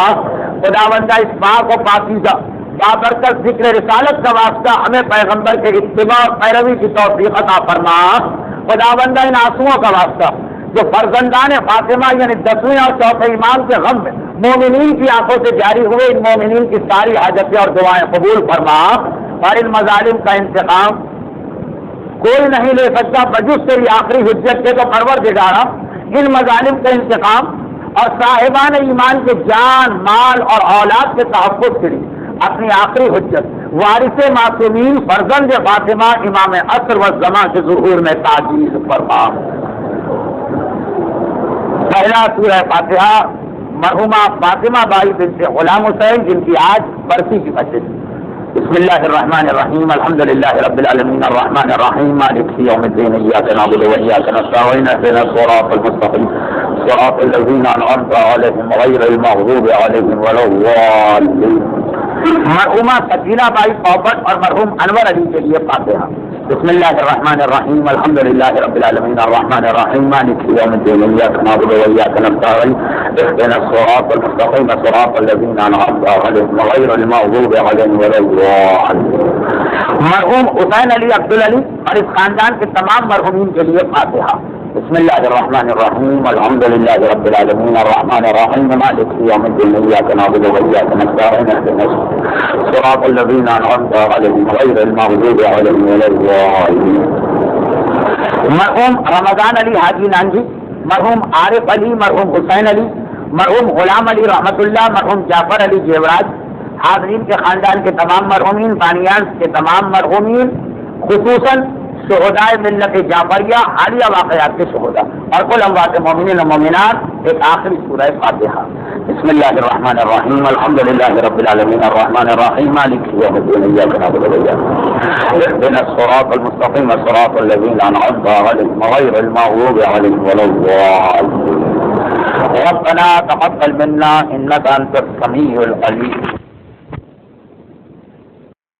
خداوندہ اس پاک و پاکیزہ بابرکت ذکر رسالت کا واسطہ ہمیں پیغمبر کے اتباع اور پیروی کی توفیق عطا فرما۔ خداوندہ ان آنسوؤں کا واسطہ جو فرزندان فاطمہ یعنی 10ویں اور 4تھے امام کے غم میں مومنین کی آنکھوں سے جاری ہوئے، ان مومنین کی ساری حاجتیں اور دعائیں قبول فرما، اور ان مظالم کا انتقام کوئی نہیں لے سکتا بجز تیری آخری حجت کے، تو پروردگارا ان مظالم کا انتقام اور صاحبان ایمان کے جان مال اور اولاد کے تحفظ کے لیے اپنی آخری حجت وارث معصومین فرزند فاطمہ امام عصر و زمان کے ظہور میں تعجیل فرما۔ پہلا سورہ فاتحہ مرحومہ فاطمہ بائی بنت غلام حسین، جن کی آج برسی کی مسجد۔ بسم اللہ الرحمن الرحیم، الحمد للہ رب العالمین الرحمن الرحیم مالک یوم الدین، ایاک نعبد و ایاک نستعین، اهدنا الصراط المستقیم صراط الذین انعمت علیہم غیر المغضوب علیہم ولا الضالین۔ مرحومہ سکینہ بائی پوپٹ اور مرحوم انور علی کے لیے فاتحہ۔ بسم اللہ الرحمن الرحیم، الحمد للہ رب العالمین الرحمن الرحیم مالک یوم الدین، ایاک نعبد و ایاک نستعین، اهدنا الصراط المستقیم صراط الذین انعمت علیہم غیر المغضوب علیہم ولا الضالین۔ مرحوم حسین علی عبدالعلی اور اس خاندان کے تمام مرحومین کے لیے فاتحہ۔ بسم اللہ الرحمن الرحیم، الحمد للہ رب العالمین الرحمن الرحیم مالک یوم الدین، ایاک نعبد و ایاک نستعین، اهدنا الصراط الذین انعمت علیہم غیر المغضوب علیہم ولا الضالین۔ مرحوم رمضان علی حاجی نانجی، مرحوم عارف علی، مرحوم حسین علی، مرحوم غلام علی رحمت اللہ، مرحوم جعفر علی جیوراج، حاضرین کے خاندان کے تمام مرحومین، بانیان کے تمام مرحومین، خصوصاً شہداء ملت جعفریہ حالیہ واقعات کے شہداء، اور کل اموات مومنین و مومنات، ایک آخری سورہ فاتحہ۔ بسم اللہ الرحمن الرحیم، الحمد للہ رب العالمین الرحمن الرحیم مالک یوم الدین، ایاک نعبد و ایاک نستعین، اهدنا الصراط المستقیم صراط الذین انعمت علیہم غیر المغضوب علیہم ولا الضالین۔ ربنا تقبل منا انک انت السمیع العلیم۔